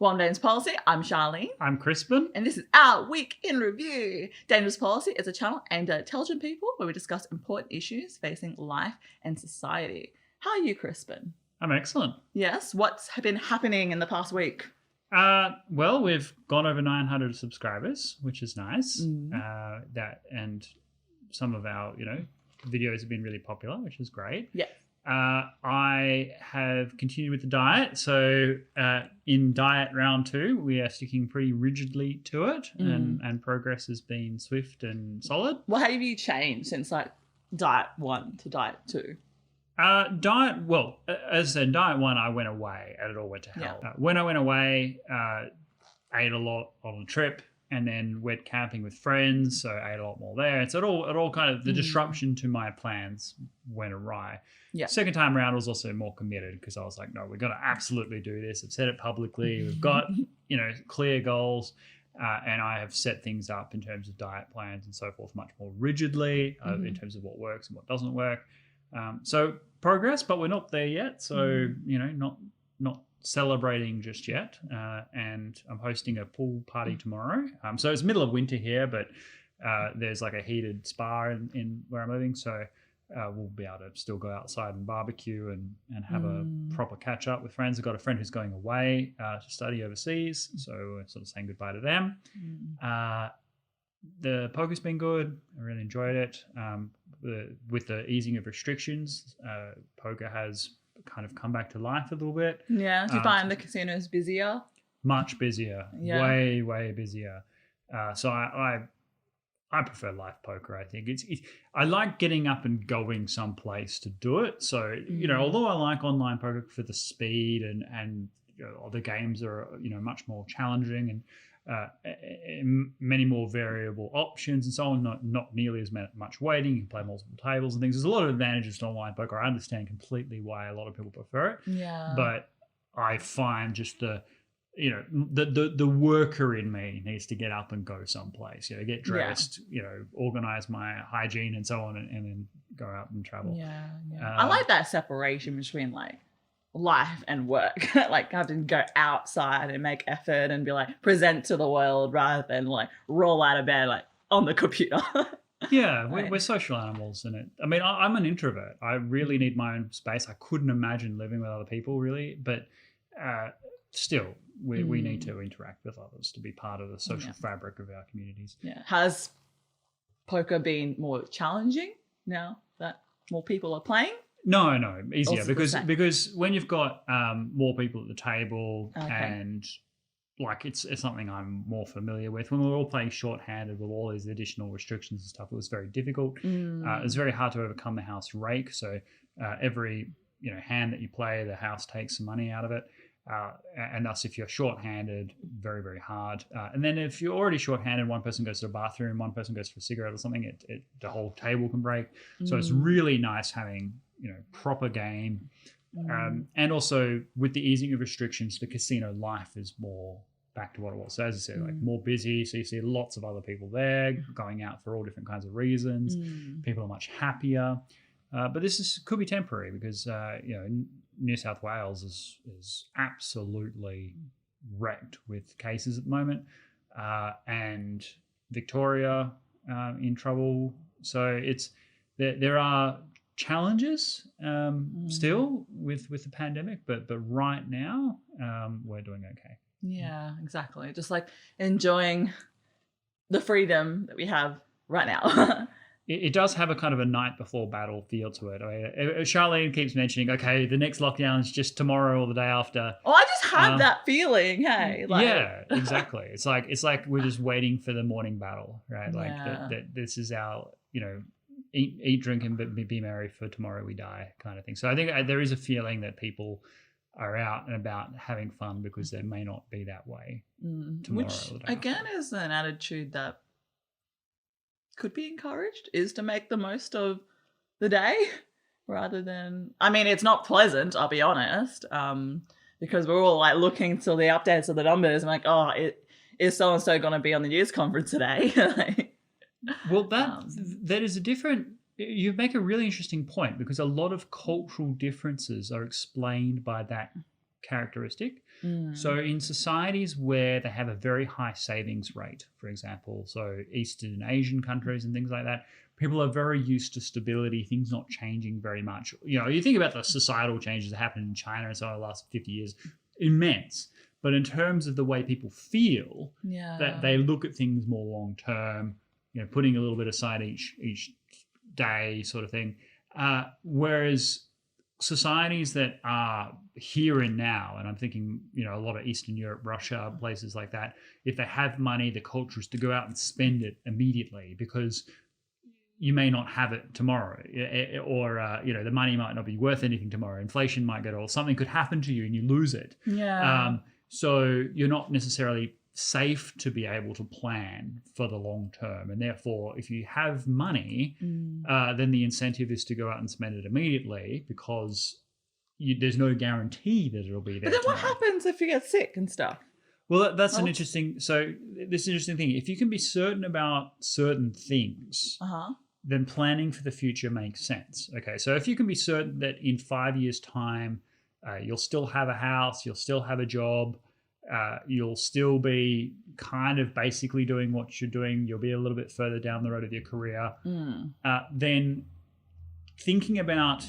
Welcome to Dangerous Policy. I'm Charlene. I'm Crispin. And this is our Week in Review. Dangerous Policy is a channel aimed at intelligent people where we discuss important issues facing life and society. How are you, Crispin? I'm excellent. Yes. What's been happening in the past week? Well, we've gone over 900 subscribers, which is nice. And some of our, videos have been really popular, which is great. Yes. I have continued with the diet. So in diet round 2, we are sticking pretty rigidly to it, and progress has been swift and solid. What have you changed since diet 1 to diet 2? As I said, diet 1, I went away and it all went to hell. Yeah. When I went away, ate a lot on the trip and then went camping with friends. So I ate a lot more there. And so it all kind of, the disruption to my plans went awry. Yeah. Second time around, I was also more committed because I was like, no, we're going to absolutely do this. I've said it publicly. We've got, clear goals. And I have set things up in terms of diet plans and so forth much more rigidly in terms of what works and what doesn't work. So progress, but we're not there yet. So, not celebrating just yet. And I'm hosting a pool party tomorrow. So it's middle of winter here, but there's like a heated spa in where I'm living. So we'll be able to still go outside and barbecue and have a proper catch up with friends. I've got a friend who's going away to study overseas. So we're sort of saying goodbye to them. The poker's been good. I really enjoyed it. With the easing of restrictions, poker has kind of come back to life a little bit. Yeah. Do you find the casinos busier? Much busier. Yeah. Way, way busier. So I prefer live poker. I think I like getting up and going someplace to do it. So although I like online poker for the speed and the games are much more challenging and many more variable options and so on, not nearly as much waiting. You can play multiple tables and things. There's a lot of advantages to online poker. I understand completely why a lot of people prefer it. Yeah. But I find just the worker in me needs to get up and go someplace, get dressed, organize my hygiene and so on, and then go out and travel. Yeah. I like that separation between life and work. Having to go outside and make effort and be present to the world rather than roll out of bed on the computer. Yeah, we're social animals in it. I mean, I'm an introvert. I really need my own space. I couldn't imagine living with other people really, but still we need to interact with others to be part of the social fabric of our communities. Yeah. Has poker been more challenging now that more people are playing? No, easier because when you've got more people at the table and it's something I'm more familiar with. When we were all playing shorthanded with all these additional restrictions and stuff, it was very difficult. It was very hard to overcome the house rake. So every hand that you play, the house takes some money out of it. And thus, if you're shorthanded, very, very hard. And then if you're already shorthanded, one person goes to the bathroom, one person goes for a cigarette or something, the whole table can break. So it's really nice having proper game. And also with the easing of restrictions, the casino life is more back to what it was. So as I said, more busy. So you see lots of other people there going out for all different kinds of reasons. People are much happier. But this could be temporary because, New South Wales is absolutely wrecked with cases at the moment. And Victoria in trouble. So there are challenges still with the pandemic, but right now we're doing okay. Yeah, exactly. Just enjoying the freedom that we have right now. It does have a kind of a night before battle feel to it. Charlene keeps mentioning, okay, the next lockdown is just tomorrow or the day after. Oh, I just have that feeling, hey. Yeah, exactly. It's like we're just waiting for the morning battle, right? That this is our, eat, drink, and be merry, for tomorrow we die kind of thing. So I think there is a feeling that people are out and about having fun because there may not be that way tomorrow. Which, again, is an attitude that could be encouraged, is to make the most of the day rather than, it's not pleasant, I'll be honest, because we're all looking till the updates of the numbers and is so-and-so going to be on the news conference today? Well, that is a different, you make a really interesting point because a lot of cultural differences are explained by that characteristic. So in societies where they have a very high savings rate, for example, so Eastern Asian countries and things like that, people are very used to stability, things not changing very much. You think about the societal changes that happened in China and so on the last 50 years, immense. But in terms of the way people feel, that they look at things more long term, putting a little bit aside each day sort of thing. Whereas societies that are here and now, and I'm thinking, a lot of Eastern Europe, Russia, places like that, if they have money, the culture is to go out and spend it immediately because you may not have it tomorrow, or the money might not be worth anything tomorrow. Inflation might go, or something could happen to you and you lose it. So you're not necessarily safe to be able to plan for the long term, and therefore, if you have money, then the incentive is to go out and spend it immediately because there's no guarantee that it'll be there. But then tomorrow. What happens if you get sick and stuff? Well, that's an interesting. So this interesting thing. If you can be certain about certain things. Then planning for the future makes sense. Okay, so if you can be certain that in 5 years' time, you'll still have a house, you'll still have a job, you'll still be kind of basically doing what you're doing, you'll be a little bit further down the road of your career, then thinking about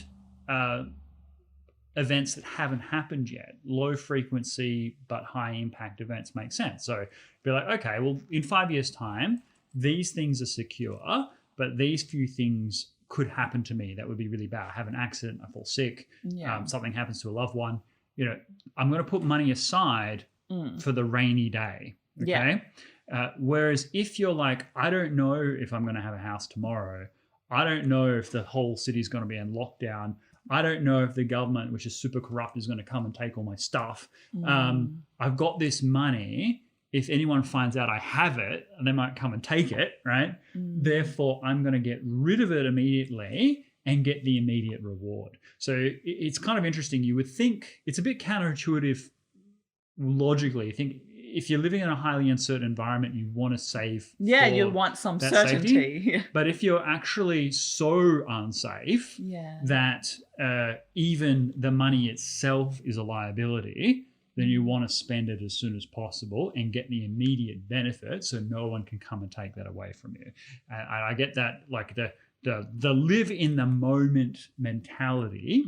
events that haven't happened yet, low frequency but high impact events make sense. So be like, okay, well, in 5 years' time, these things are secure, but these few things could happen to me that would be really bad. I have an accident, I fall sick, something happens to a loved one. I'm going to put money aside for the rainy day. Okay. Whereas if you're like, I don't know if I'm going to have a house tomorrow. I don't know if the whole city is going to be in lockdown. I don't know if the government, which is super corrupt, is going to come and take all my stuff. I've got this money. If anyone finds out I have it, they might come and take it, right? Therefore, I'm going to get rid of it immediately and get the immediate reward. So it's kind of interesting. You would think it's a bit counterintuitive logically. You think if you're living in a highly uncertain environment, you want to save. Yeah, you want some certainty. Safety. But if you're actually so unsafe that even the money itself is a liability, then you want to spend it as soon as possible and get the immediate benefit so no one can come and take that away from you. And I get that, like the live in the moment mentality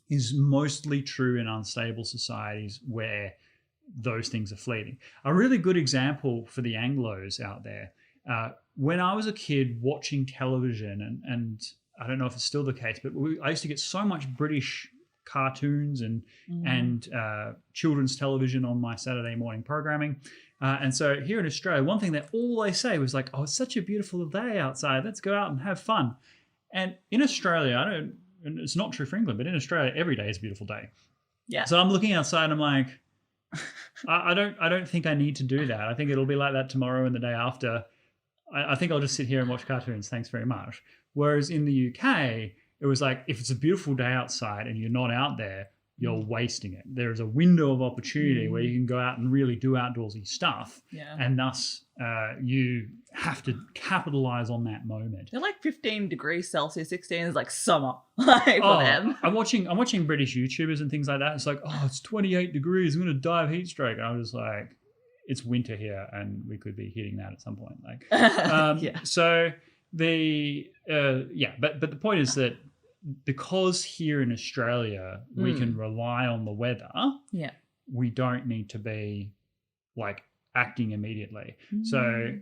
is mostly true in unstable societies where those things are fleeting. A really good example for the Anglos out there, when I was a kid watching television, and I don't know if it's still the case, but I used to get so much British cartoons and children's television on my Saturday morning programming. And so here in Australia, one thing that all they say was like, oh, it's such a beautiful day outside. Let's go out and have fun. And in Australia, and it's not true for England, but in Australia, every day is a beautiful day. Yeah. So I'm looking outside and I'm like, I don't think I need to do that. I think it'll be like that tomorrow and the day after. I think I'll just sit here and watch cartoons. Thanks very much. Whereas in the UK, it was like, if it's a beautiful day outside and you're not out there, you're wasting it. There is a window of opportunity where you can go out and really do outdoorsy stuff. And thus you have to capitalize on that moment. They're like 15 degrees Celsius, 16 is like summer for them. I'm watching British YouTubers and things like that. It's like, oh, it's 28 degrees. I'm going to die of heat stroke. And I'm just like, it's winter here and we could be hitting that at some point. So but the point is that because here in Australia we can rely on the weather, we don't need to be like acting immediately. So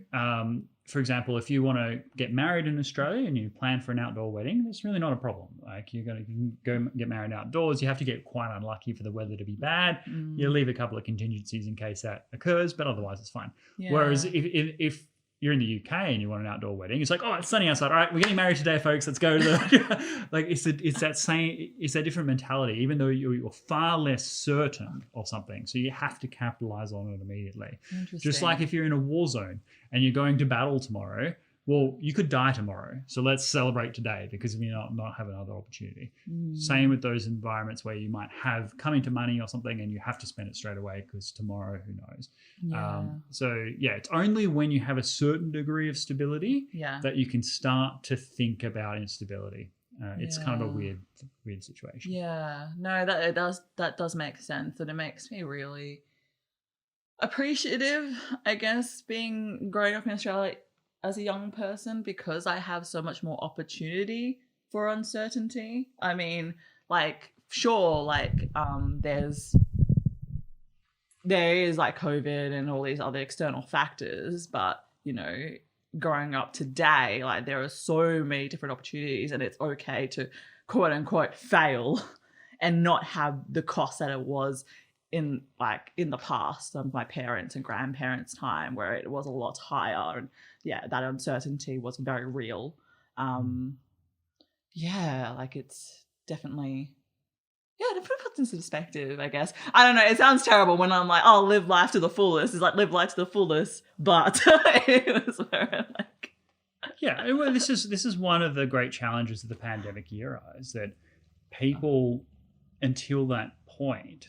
for example, if you want to get married in Australia and you plan for an outdoor wedding, that's really not a problem. Like you can go get married outdoors. You have to get quite unlucky for the weather to be bad. You leave a couple of contingencies in case that occurs, but otherwise it's fine. Whereas if you're in the UK and you want an outdoor wedding, it's like, oh, it's sunny outside. All right, we're getting married today, folks. Let's go to the like it's that different mentality, even though you're far less certain of something. So you have to capitalize on it immediately. Just like if you're in a war zone and you're going to battle tomorrow, well, you could die tomorrow. So let's celebrate today because we not have another opportunity. Same with those environments where you might have come into money or something and you have to spend it straight away because tomorrow, who knows? It's only when you have a certain degree of stability that you can start to think about instability. It's kind of a weird situation. Yeah, no, that does make sense, and it makes me really appreciative, I guess, growing up in Australia as a young person, because I have so much more opportunity for uncertainty. I mean, like, sure, like, there is like COVID and all these other external factors, but growing up today, like, there are so many different opportunities, and it's okay to quote unquote fail and not have the cost that it was in the past of my parents and grandparents' time, where it was a lot higher, and that uncertainty was very real. Like, it's definitely to put this in perspective, I guess. I don't know, it sounds terrible when I'm like, oh, live life to the fullest. It's like, live life to the fullest, but it was very like... Yeah, well, this is one of the great challenges of the pandemic era, is that people, until that point,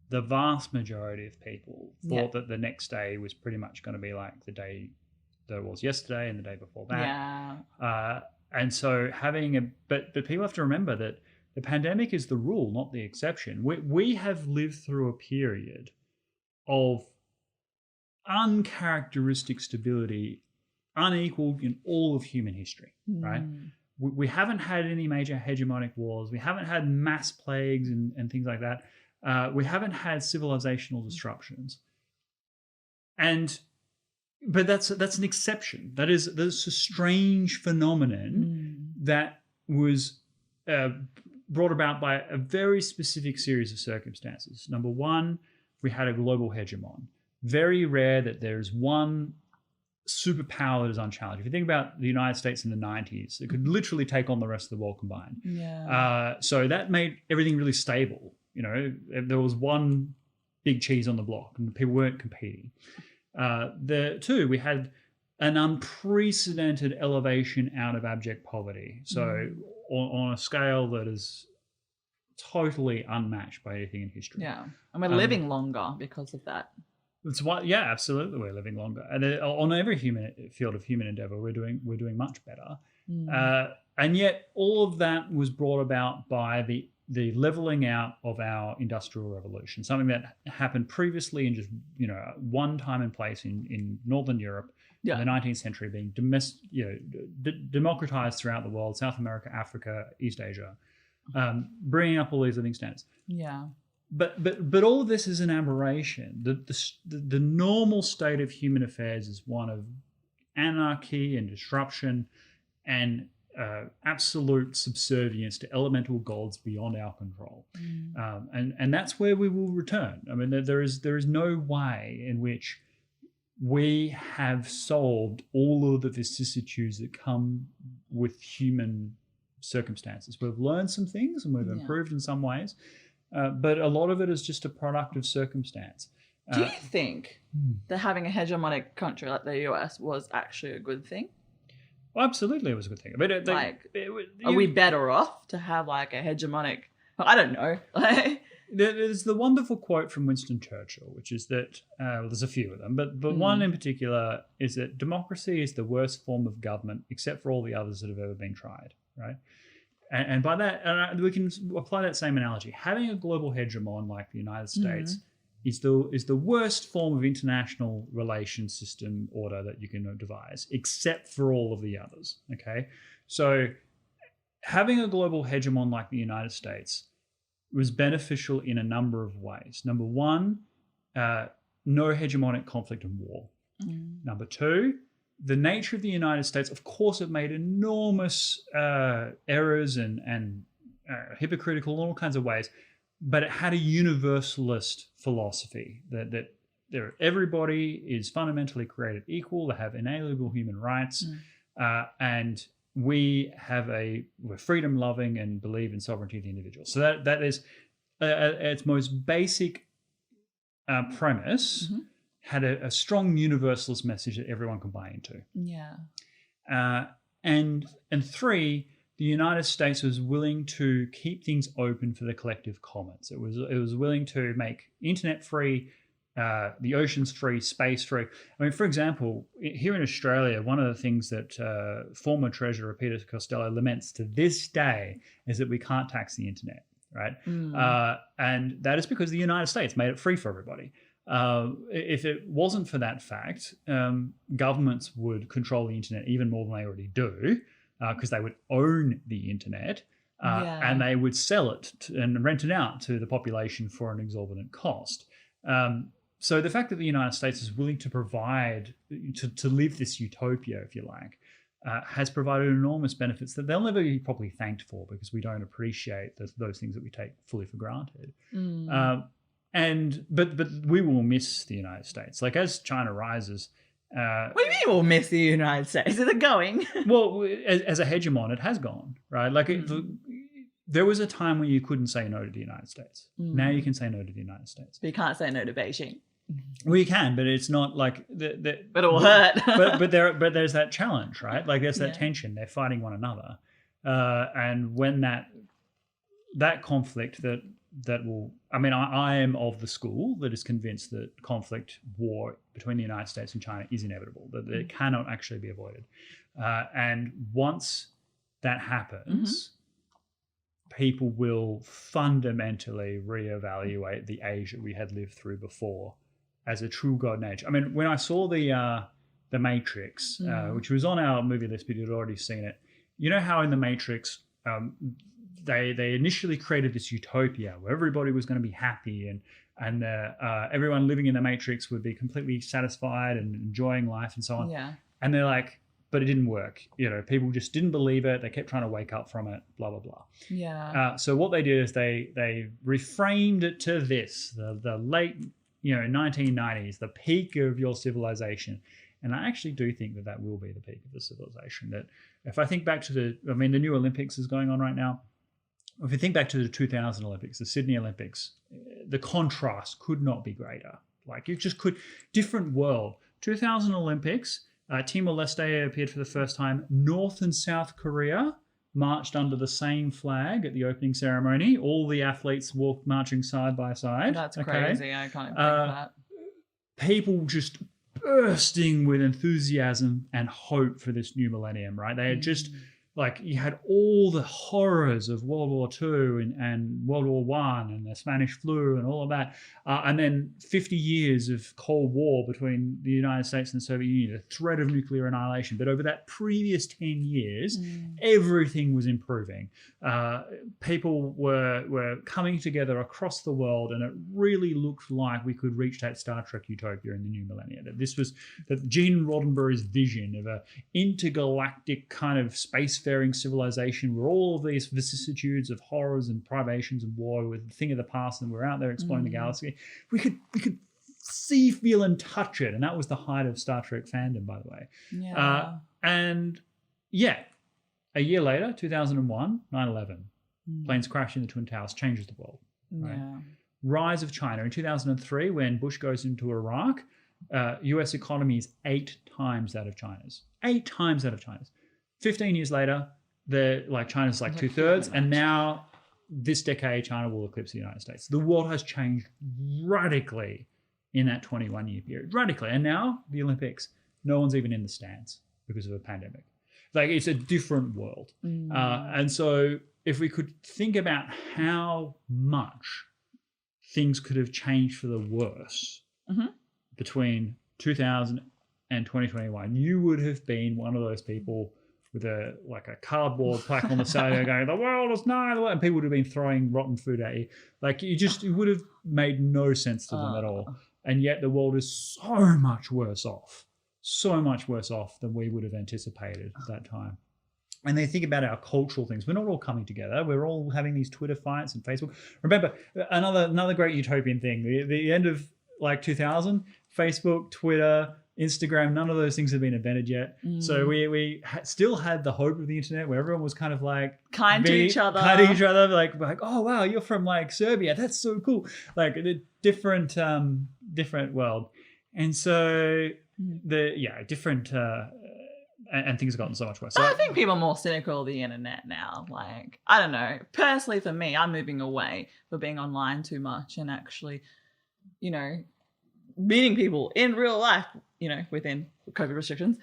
the vast majority of people thought that the next day was pretty much going to be like the day that it was yesterday and the day before that. Yeah. And so but people have to remember that the pandemic is the rule, not the exception. We have lived through a period of uncharacteristic stability, unequaled in all of human history, right? We haven't had any major hegemonic wars. We haven't had mass plagues and things like that. We haven't had civilizational disruptions. But that's an exception. That's a strange phenomenon that was brought about by a very specific series of circumstances. Number one, we had a global hegemon. Very rare that there's one superpower that is unchallenged. If you think about the United States in the 90s, it could literally take on the rest of the world combined. So that made everything really stable. There was one big cheese on the block and people weren't competing. We had an unprecedented elevation out of abject poverty. So on a scale that is totally unmatched by anything in history. Yeah, and we're living longer because of that. It's what, absolutely, we're living longer, and on every field of human endeavor, we're doing much better. And yet, all of that was brought about by the leveling out of our industrial revolution, something that happened previously in just one time and place in Northern Europe in the 19th century, being democratized throughout the world, South America, Africa, East Asia, bringing up all these living standards. Yeah. But all of this is an aberration. The normal state of human affairs is one of anarchy and disruption and absolute subservience to elemental gods beyond our control. And that's where we will return. I mean, there is no way in which we have solved all of the vicissitudes that come with human circumstances. We've learned some things and we've improved in some ways, but a lot of it is just a product of circumstance. Do you think that having a hegemonic country like the US was actually a good thing? Well, absolutely, it was a good thing. I mean, are we better off to have like a hegemonic? I don't know. There's the wonderful quote from Winston Churchill, which is that there's a few of them, but one in particular is that democracy is the worst form of government, except for all the others that have ever been tried. Right, and by that, we can apply that same analogy. Having a global hegemon like the United States is the worst form of international relation system order that you can devise, except for all of the others. Okay, so having a global hegemon like the United States was beneficial in a number of ways. Number one, no hegemonic conflict and war. Number two, the nature of the United States, of course, it made enormous errors and hypocritical in all kinds of ways, but it had a universalist philosophy that everybody is fundamentally created equal. They have inalienable human rights, and we're freedom loving and believe in sovereignty of the individual. So that is its most basic premise. Had a strong universalist message that everyone can buy into. Yeah. And three, the United States was willing to keep things open for the collective commons. It was willing to make internet free the ocean's free, space free. I mean, for example, here in Australia, one of the things that former Treasurer Peter Costello laments to this day is that we can't tax the internet, right? And that is because the United States made it free for everybody. If it wasn't for that fact, governments would control the internet even more than they already do, because they would own the internet. And they would sell it and rent it out to the population for an exorbitant cost. So the fact that the United States is willing to provide, to live this utopia, if you like, has provided enormous benefits that they'll never be properly thanked for, because we don't appreciate those things that we take fully for granted. But we will miss the United States. Like, as China rises... what do you mean we'll miss the United States? Is it going? Well, as a hegemon, it has gone, right? Like, there was a time when you couldn't say no to the United States. Now you can say no to the United States. But you can't say no to Beijing. Well, you can, but it's not like... but it'll hurt. but there's that challenge, right? Like, there's that tension. They're fighting one another. And when that conflict that will... I mean, I am of the school that is convinced that war between the United States and China is inevitable, that it cannot actually be avoided. And once that happens, people will fundamentally reevaluate the age that we had lived through before as a true golden age. I mean, when I saw the Matrix, which was on our movie list, but you'd already seen it, you know how in the Matrix... They initially created this utopia where everybody was going to be happy and everyone living in the Matrix would be completely satisfied and enjoying life and so on. Yeah. And they're like, but it didn't work. You know, people just didn't believe it. They kept trying to wake up from it, blah, blah, blah. Yeah. So what they did is they reframed it to this, the late, 1990s, the peak of your civilization. And I actually do think that will be the peak of the civilization. That if I think back to the new Olympics is going on right now. If you think back to the 2000 Olympics, the Sydney Olympics, the contrast could not be greater. Like, you just could, different world. 2000 Olympics, Timor-Leste appeared for the first time. North and South Korea marched under the same flag at the opening ceremony. All the athletes walked marching side by side. That's crazy. I can't believe that. People just bursting with enthusiasm and hope for this new millennium, right? They had just... Like, you had all the horrors of World War II and World War I and the Spanish flu and all of that. And then 50 years of Cold War between the United States and the Soviet Union, the threat of nuclear annihilation. But over that previous 10 years, everything was improving. People were coming together across the world, and it really looked like we could reach that Star Trek utopia in the new millennia. That this was Gene Roddenberry's vision of an intergalactic kind of spacefaring civilization where all of these vicissitudes of horrors and privations and war were a thing of the past, and we're out there exploring the galaxy. We could see, feel, and touch it, and that was the height of Star Trek fandom, by the way. A year later, 2001, 9/11, planes crashing the Twin Towers, changes the world. Right? Rise of China in 2003, when Bush goes into Iraq, U.S. economy is 8 times that of China's. 8 times that of China's. 15 years later, China's like 2/3, and now this decade, China will eclipse the United States. The world has changed radically in that 21-year period, radically. And now the Olympics, no one's even in the stands because of a pandemic. Like, it's a different world. And so if we could think about how much things could have changed for the worse between 2000 and 2021, you would have been one of those people with a cardboard plaque on the side going, the world is nigh, and people would have been throwing rotten food at you. Like, it would have made no sense to them at all. And yet the world is so much worse off than we would have anticipated at that time. And they think about our cultural things. We're not all coming together. We're all having these Twitter fights and Facebook. Remember, another great utopian thing, the end of 2000, Facebook, Twitter, Instagram, none of those things have been invented yet. So we still had the hope of the internet where everyone was kind of like kind to each other, like, oh wow, you're from like Serbia, that's so cool. Like a different world. And so different and things have gotten so much worse. So I think people are more cynical of the internet now. Like, I don't know. Personally, for me, I'm moving away from being online too much and actually, meeting people in real life, within COVID restrictions,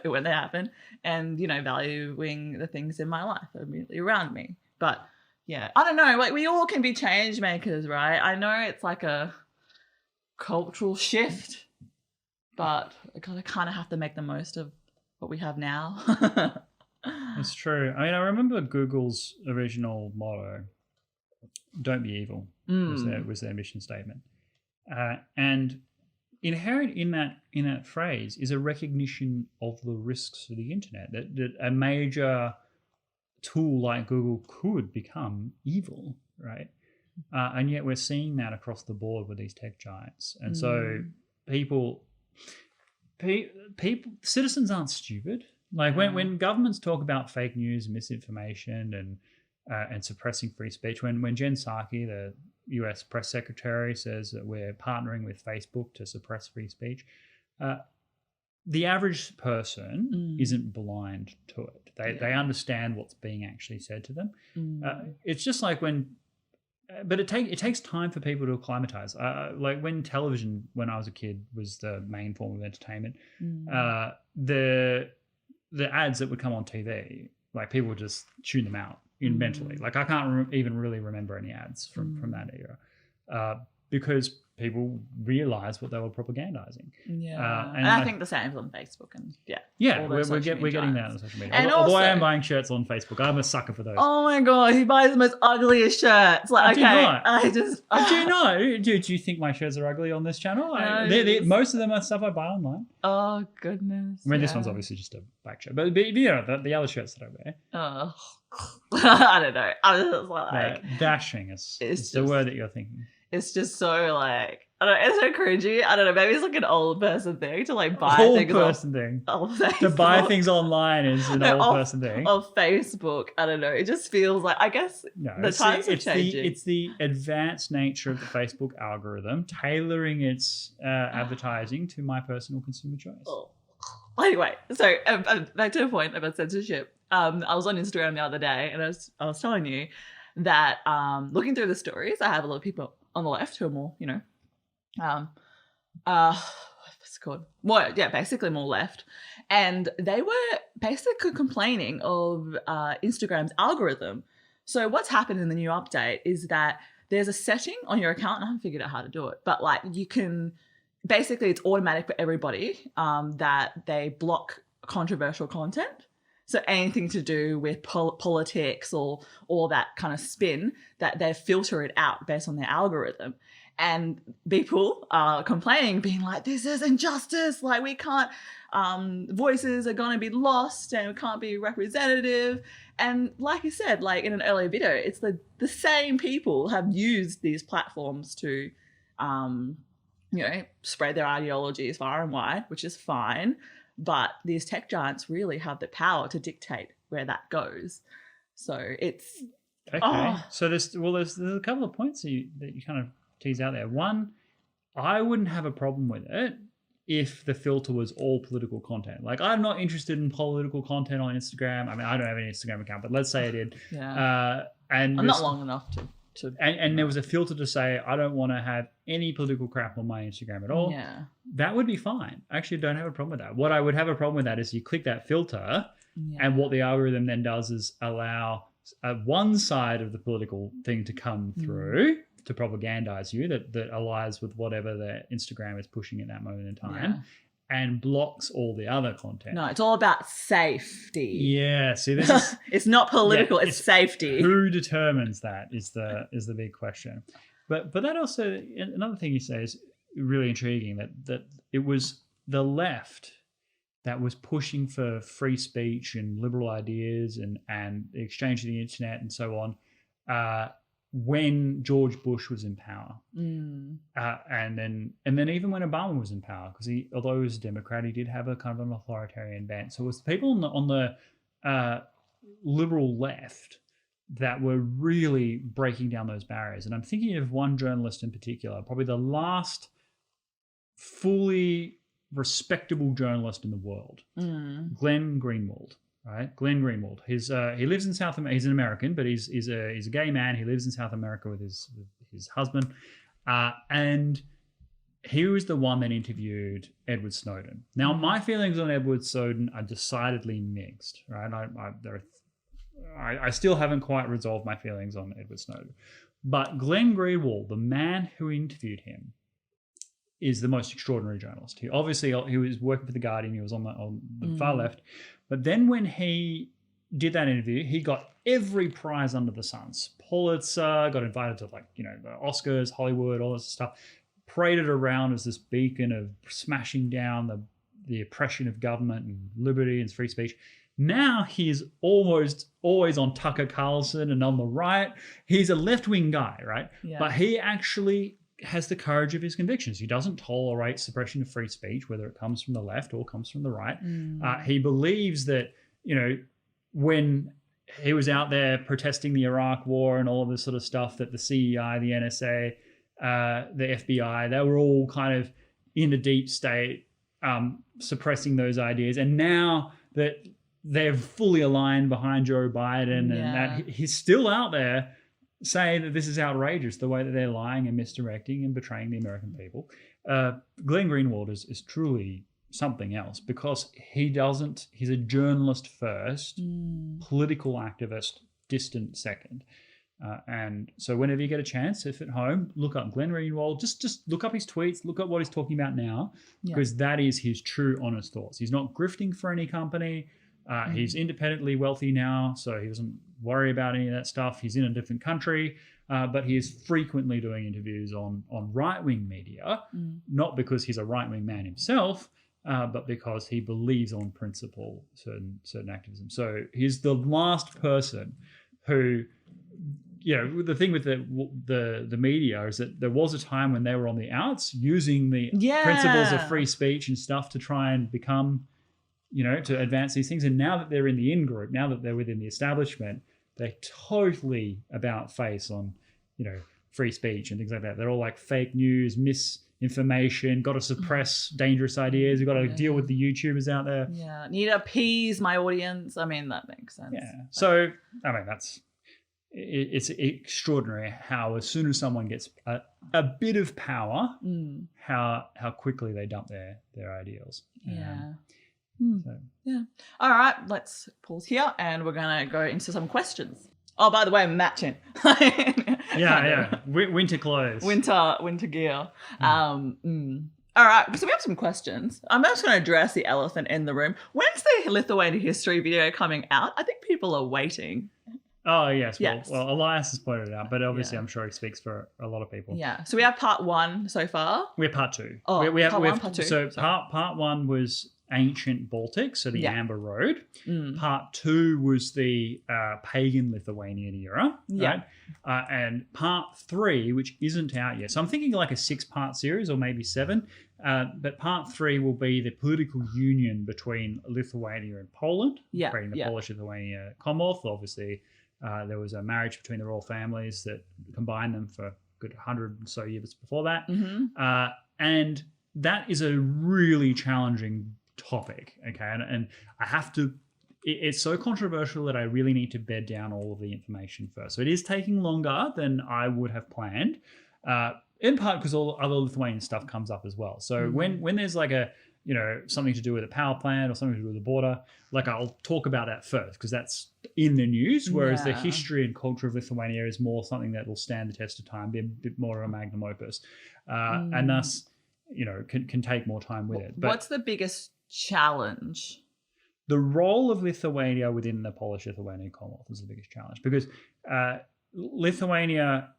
when they happen, and, valuing the things in my life immediately around me. But yeah, I don't know, like we all can be change makers, right? I know it's like a cultural shift, but I kind of have to make the most of what we have now. It's true. I mean, I remember Google's original motto, "Don't be evil," was their mission statement, and inherent in that phrase is a recognition of the risks of the internet. That a major tool like Google could become evil, right? And yet we're seeing that across the board with these tech giants. And so citizens aren't stupid. Like when governments talk about fake news and misinformation and suppressing free speech, when Jen Psaki, the US press secretary, says that we're partnering with Facebook to suppress free speech, the average person isn't blind to it. They understand what's being actually said to them. It's just like but it takes time for people to acclimatize. Like when television, when I was a kid, was the main form of entertainment. The ads that would come on TV, like people would just tune them out mentally. Like I can't even really remember any ads from that era because people realized what they were propagandizing. Yeah, and I think the same on Facebook and we're getting that on social media. And although I am buying shirts on Facebook, I'm a sucker for those. Oh my god, he buys the most ugliest shirts. Like, I do not. Do you think my shirts are ugly on this channel? Most of them are stuff I buy online. Oh goodness. I mean, this one's obviously just a black shirt, but the other shirts that I wear. Oh, I don't know. I was just like dashing is the word that you're thinking. It's just so like, I don't know, it's so cringy. I don't know, maybe it's like an old person thing to like buy things. To buy things online is an old person thing. Of Facebook, I don't know. It just feels like, I guess the times are changing. It's the advanced nature of the Facebook algorithm tailoring its advertising to my personal consumer choice. Oh. Anyway, so back to the point about censorship. I was on Instagram the other day and I was telling you that looking through the stories, I have a lot of people on the left who are more, what's it called? More, basically more left. And they were basically complaining of Instagram's algorithm. So what's happened in the new update is that there's a setting on your account, and I haven't figured out how to do it, but like you can, basically it's automatic for everybody that they block controversial content. So anything to do with politics or all that kind of spin, that they filter it out based on their algorithm. And people are complaining, being like, this is injustice. Like we can't, voices are going to be lost and we can't be representative. And like you said, like in an earlier video, it's the same people have used these platforms to, spread their ideologies far and wide, which is fine. But these tech giants really have the power to dictate where that goes. So it's okay. So there's a couple of points that you kind of tease out there. One, I wouldn't have a problem with it if the filter was all political content. Like I'm not interested in political content on Instagram. I mean, I don't have an Instagram account, but let's say I did. Yeah. And I'm not long enough to. And there was a filter to say, I don't want to have any political crap on my Instagram at all. Yeah. That would be fine. I actually don't have a problem with that. What I would have a problem with that is you click that filter and what the algorithm then does is allow one side of the political thing to come through to propagandize you that aligns with whatever the Instagram is pushing at that moment in time. And blocks all the other content. No, it's all about safety. Yeah, see, this is it's not political. It's safety. Who determines that is the big question. But that also, another thing you say is really intriguing, that it was the left that was pushing for free speech and liberal ideas and the exchange of the internet and so on. When George Bush was in power, and then even when Obama was in power, because although he was a Democrat, he did have a kind of an authoritarian bent. So it was the people on the liberal left that were really breaking down those barriers. And I'm thinking of one journalist in particular, probably the last fully respectable journalist in the world, Glenn Greenwald. Right, Glenn Greenwald. He lives in South America. He's an American, but he's a gay man. He lives in South America with his husband, and he was the one that interviewed Edward Snowden. Now, my feelings on Edward Snowden are decidedly mixed, right? I still haven't quite resolved my feelings on Edward Snowden. But Glenn Greenwald, the man who interviewed him, is the most extraordinary journalist. He was working for The Guardian. He was on the far left. But then when he did that interview, he got every prize under the sun. Pulitzer, got invited to the Oscars, Hollywood, all this stuff. Paraded around as this beacon of smashing down the oppression of government and liberty and free speech. Now he's almost always on Tucker Carlson and on the right. He's a left-wing guy, right? Yeah. But he actually has the courage of his convictions. He doesn't tolerate suppression of free speech, whether it comes from the left or comes from the right. He believes that, when he was out there protesting the Iraq war and all of this sort of stuff, that the CEI, the NSA, the FBI, they were all kind of in the deep state, suppressing those ideas. And now that they're fully aligned behind Joe Biden and that he's still out there saying that this is outrageous, the way that they're lying and misdirecting and betraying the American people. Glenn Greenwald is truly something else, because he's a journalist first, political activist distant second. And so whenever you get a chance, if at home, look up Glenn Greenwald, just look up his tweets, look up what he's talking about now, because that is his true honest thoughts. He's not grifting for any company. He's independently wealthy now, so he doesn't worry about any of that stuff. He's in a different country, but he is frequently doing interviews on right-wing media, not because he's a right-wing man himself, but because he believes on principle certain activism. So he's the last person who, the thing with the media is that there was a time when they were on the outs using the principles of free speech and stuff to try and become, to advance these things. And now that they're in the in-group, now that they're within the establishment, they're totally about face on, free speech and things like that. They're all like fake news, misinformation, got to suppress dangerous ideas. We've got to deal with the YouTubers out there. Yeah, need to appease my audience. I mean, that makes sense. Yeah. So, I mean, it's extraordinary how as soon as someone gets a bit of power, how quickly they dump their ideals. Yeah. Yeah. All right, let's pause here and we're going to go into some questions. Oh, by the way, matching. Winter clothes. Winter gear. All right, so we have some questions. I'm just going to address the elephant in the room. When's the Lithuania history video coming out? I think people are waiting. Oh, yes. Well, Elias has pointed it out, but obviously I'm sure he speaks for a lot of people. Yeah. So we have part 1 so far. We have part 2. Oh, we have part 2. So part 1 was ancient Baltic, so the Amber Road. Part 2 was the pagan Lithuanian era. Right? And part 3, which isn't out yet. So I'm thinking like a 6-part series or maybe 7. But part 3 will be the political union between Lithuania and Poland, creating the Polish-Lithuania Commonwealth. Obviously, there was a marriage between the royal families that combined them for a good 100 or so years before that. And that is a really challenging topic, okay? And I have to, it's so controversial that I really need to bed down all of the information first. So it is taking longer than I would have planned, in part because all other Lithuanian stuff comes up as well. So when there's like a, something to do with a power plant or something to do with the border, like I'll talk about that first because that's in the news, whereas the history and culture of Lithuania is more something that will stand the test of time, be a bit more of a magnum opus, and thus, can take more time with it. But what's the biggest challenge? The role of Lithuania within the Polish-Lithuanian Commonwealth is the biggest challenge because Lithuania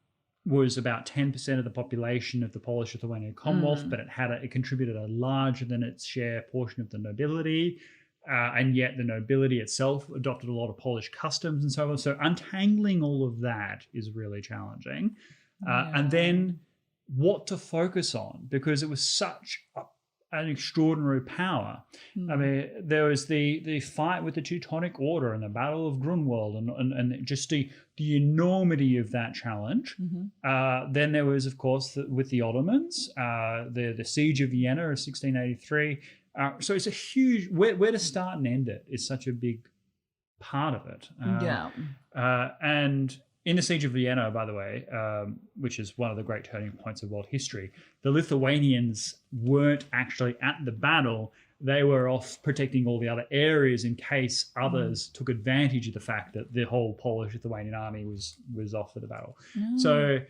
was about 10% of the population of the Polish-Lithuanian Commonwealth, but it contributed a larger than its share portion of the nobility, and yet the nobility itself adopted a lot of Polish customs and so on. So untangling all of that is really challenging. And then what to focus on, because it was such an extraordinary power. I mean, there was the fight with the Teutonic Order and the Battle of Grunwald and just the enormity of that challenge. Then there was, of course, with the Ottomans, the Siege of Vienna of 1683. So it's a huge, where to start and end it is such a big part of it. And in the Siege of Vienna, by the way, which is one of the great turning points of world history, the Lithuanians weren't actually at the battle. They were off protecting all the other areas in case others took advantage of the fact that the whole Polish-Lithuanian army was off for the battle. So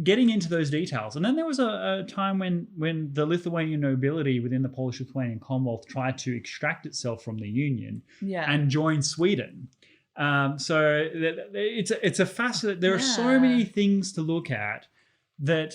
getting into those details. And then there was a time when the Lithuanian nobility within the Polish-Lithuanian Commonwealth tried to extract itself from the Union and join Sweden. So it's a fascinating. There are so many things to look at that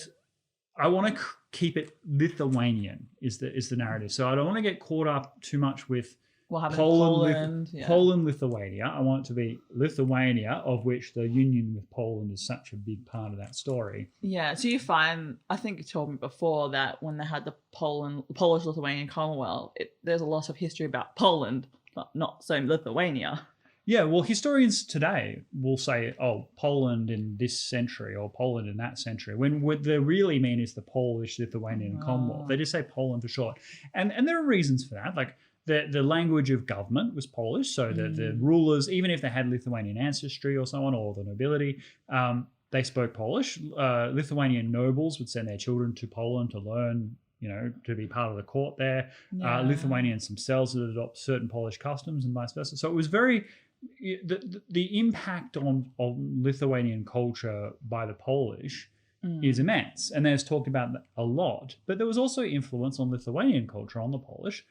I want to keep it Lithuanian is the narrative. So I don't want to get caught up too much with Poland, Lithuania. I want it to be Lithuania, of which the union with Poland is such a big part of that story. Yeah. So you find, I think you told me before that when they had the Polish-Lithuanian Commonwealth, there's a lot of history about Poland, not so Lithuania. Yeah, well, historians today will say, oh, Poland in this century or Poland in that century, when what they really mean is the Polish-Lithuanian Commonwealth. They just say Poland for short. And there are reasons for that. Like the language of government was Polish, so the rulers, even if they had Lithuanian ancestry or so on, or the nobility, they spoke Polish. Lithuanian nobles would send their children to Poland to learn, to be part of the court there. Lithuanians themselves would adopt certain Polish customs and vice versa. So it was very... The impact on Lithuanian culture by the Polish is immense, and there's talked about that a lot. But there was also influence on Lithuanian culture on the Polish,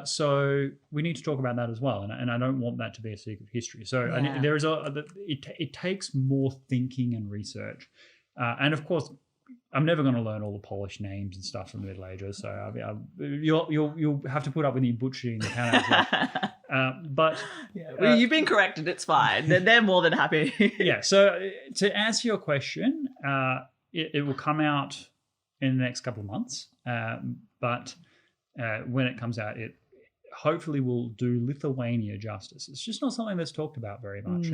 so we need to talk about that as well. And I don't want that to be a secret history. So there is it takes more thinking and research, and of course, I'm never going to learn all the Polish names and stuff from the Middle Ages. So you'll have to put up with me butchering the town. But you've been corrected. It's fine. They're more than happy. Yeah. So to answer your question, it will come out in the next couple of months. But when it comes out, it hopefully will do Lithuania justice. It's just not something that's talked about very much,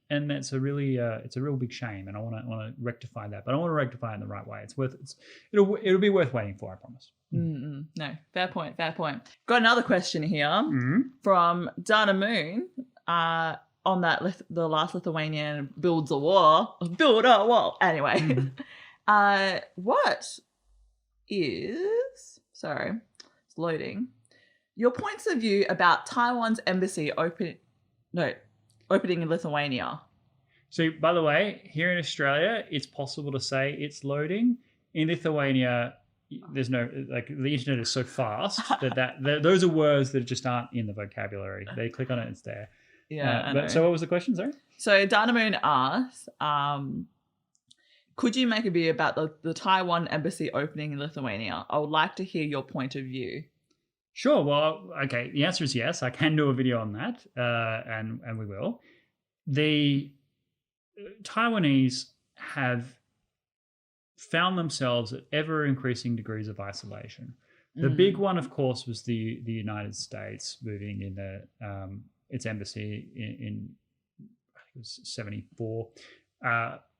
and that's a really it's a real big shame. And I want to rectify that, but I want to rectify it in the right way. It'll be worth waiting for. I promise. No, fair point. Got another question here from Dana Moon on the last Lithuanian build a wall. Anyway, what is, sorry, it's loading, your points of view about Taiwan's embassy opening in Lithuania? So, by the way, here in Australia, it's possible to say it's loading. In Lithuania, there's no, the internet is so fast that those are words that just aren't in the vocabulary. They click on it, it's there. Yeah. So what was the question, sorry? So Dana Moon asks, could you make a video about the Taiwan embassy opening in Lithuania? I would like to hear your point of view. Sure. Well, okay. The answer is yes. I can do a video on that, and we will. The Taiwanese have found themselves at ever-increasing degrees of isolation. The big one, of course, was the United States moving in its embassy in I think it was 1974,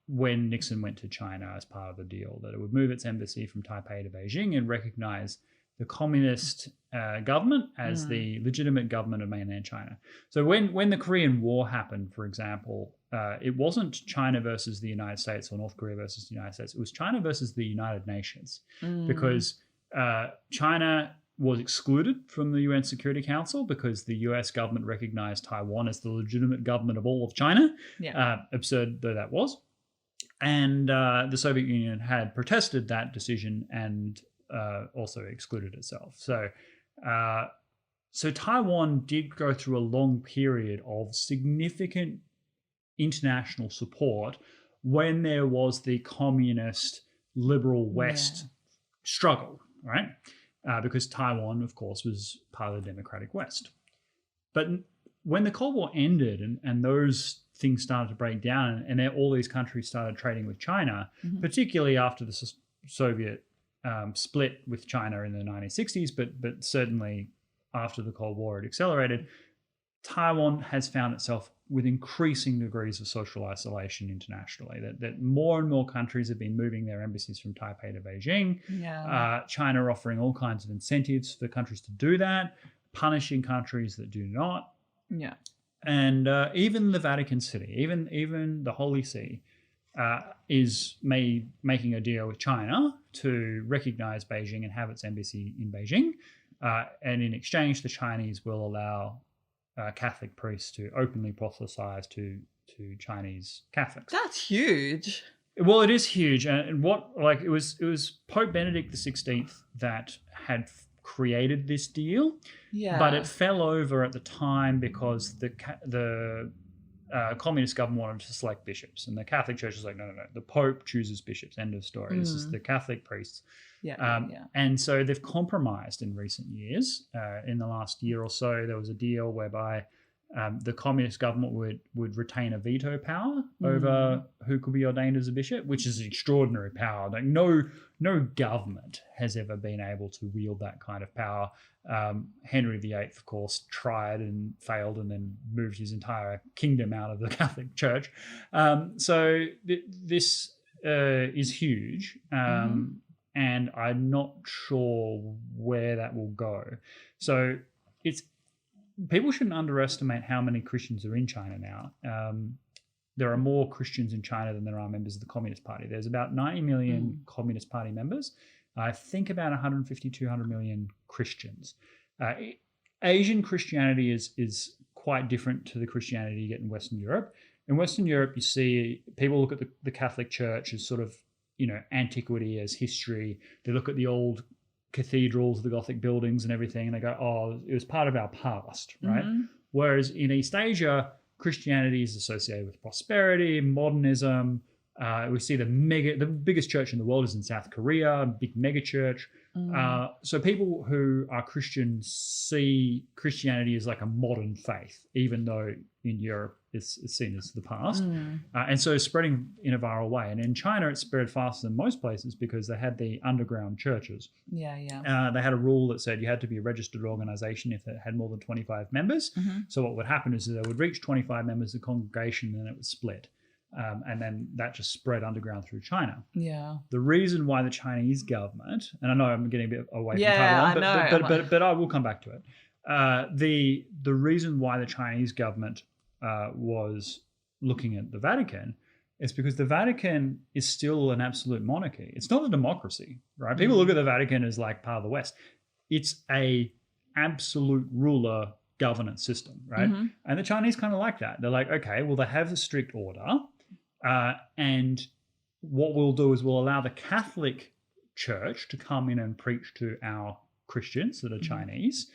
when Nixon went to China as part of the deal, that it would move its embassy from Taipei to Beijing and recognize the communist government as the legitimate government of mainland China. So when the Korean War happened, for example, it wasn't China versus the United States or North Korea versus the United States. It was China versus the United Nations, because China was excluded from the UN Security Council because the US government recognized Taiwan as the legitimate government of all of China, absurd though that was. And the Soviet Union had protested that decision and also excluded itself. So Taiwan did go through a long period of significant international support when there was the communist liberal West struggle, right? Because Taiwan, of course, was part of the democratic West. But when the Cold War ended and those things started to break down and all these countries started trading with China, particularly after the Soviet split with China in the 1960s, but certainly after the Cold War it accelerated, Taiwan has found itself with increasing degrees of social isolation internationally, that more and more countries have been moving their embassies from Taipei to Beijing. China offering all kinds of incentives for countries to do that, punishing countries that do not. And even the Vatican City, even the Holy See, is making a deal with China to recognize Beijing and have its embassy in Beijing. And in exchange, the Chinese will allow Catholic priests to openly proselytize to Chinese Catholics. That's huge. Well, it is huge, and it was Pope Benedict XVI that had created this deal, but it fell over at the time because the communist government wanted to select bishops, and the Catholic Church was like, no, the Pope chooses bishops. End of story. This is the Catholic priests. And so they've compromised in recent years. In the last year or so, there was a deal whereby the communist government would retain a veto power over who could be ordained as a bishop, which is an extraordinary power. Like no government has ever been able to wield that kind of power. Henry VIII, of course, tried and failed and then moved his entire kingdom out of the Catholic Church. So this is huge, and I'm not sure where that will go. So people shouldn't underestimate how many Christians are in China now. There are more Christians in China than there are members of the Communist Party. There's about 90 million Communist Party members. I think about 150, 200 million Christians. Asian Christianity is quite different to the Christianity you get in Western Europe. In Western Europe, you see people look at the Catholic Church as sort of, antiquity, as history. They look at the old cathedrals, the Gothic buildings and everything, and they go, oh, it was part of our past, right? Whereas in East Asia, Christianity is associated with prosperity, modernism. We see the biggest church in the world is in South Korea, a big mega church. So people who are Christians see Christianity as like a modern faith, even though in Europe it's seen as the past. And so it's spreading in a viral way. And in China, it spread faster than most places because they had the underground churches. They had a rule that said you had to be a registered organization if it had more than 25 members. So what would happen is they would reach 25 members of the congregation and then it would split. And then that just spread underground through China. The reason why the Chinese government, and I know I'm getting a bit away from Taiwan, but I will come back to it. The reason why the Chinese government was looking at the Vatican is because the Vatican is still an absolute monarchy. It's not a democracy, right? People look at the Vatican as like part of the West. It's a absolute ruler governance system, right? And the Chinese kind of like that. They're like, okay, well, they have a strict order. And what we'll do is we'll allow the Catholic Church to come in and preach to our Christians that are Chinese.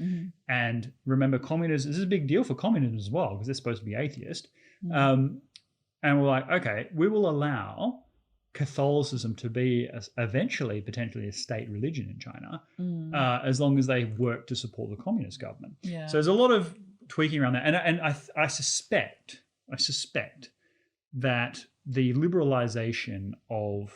And remember, communism, this is a big deal for communism as well, because they're supposed to be atheist. And we're like, okay, we will allow Catholicism to be eventually potentially a state religion in China, as long as they work to support the communist government. So there's a lot of tweaking around that. And I suspect that the liberalization of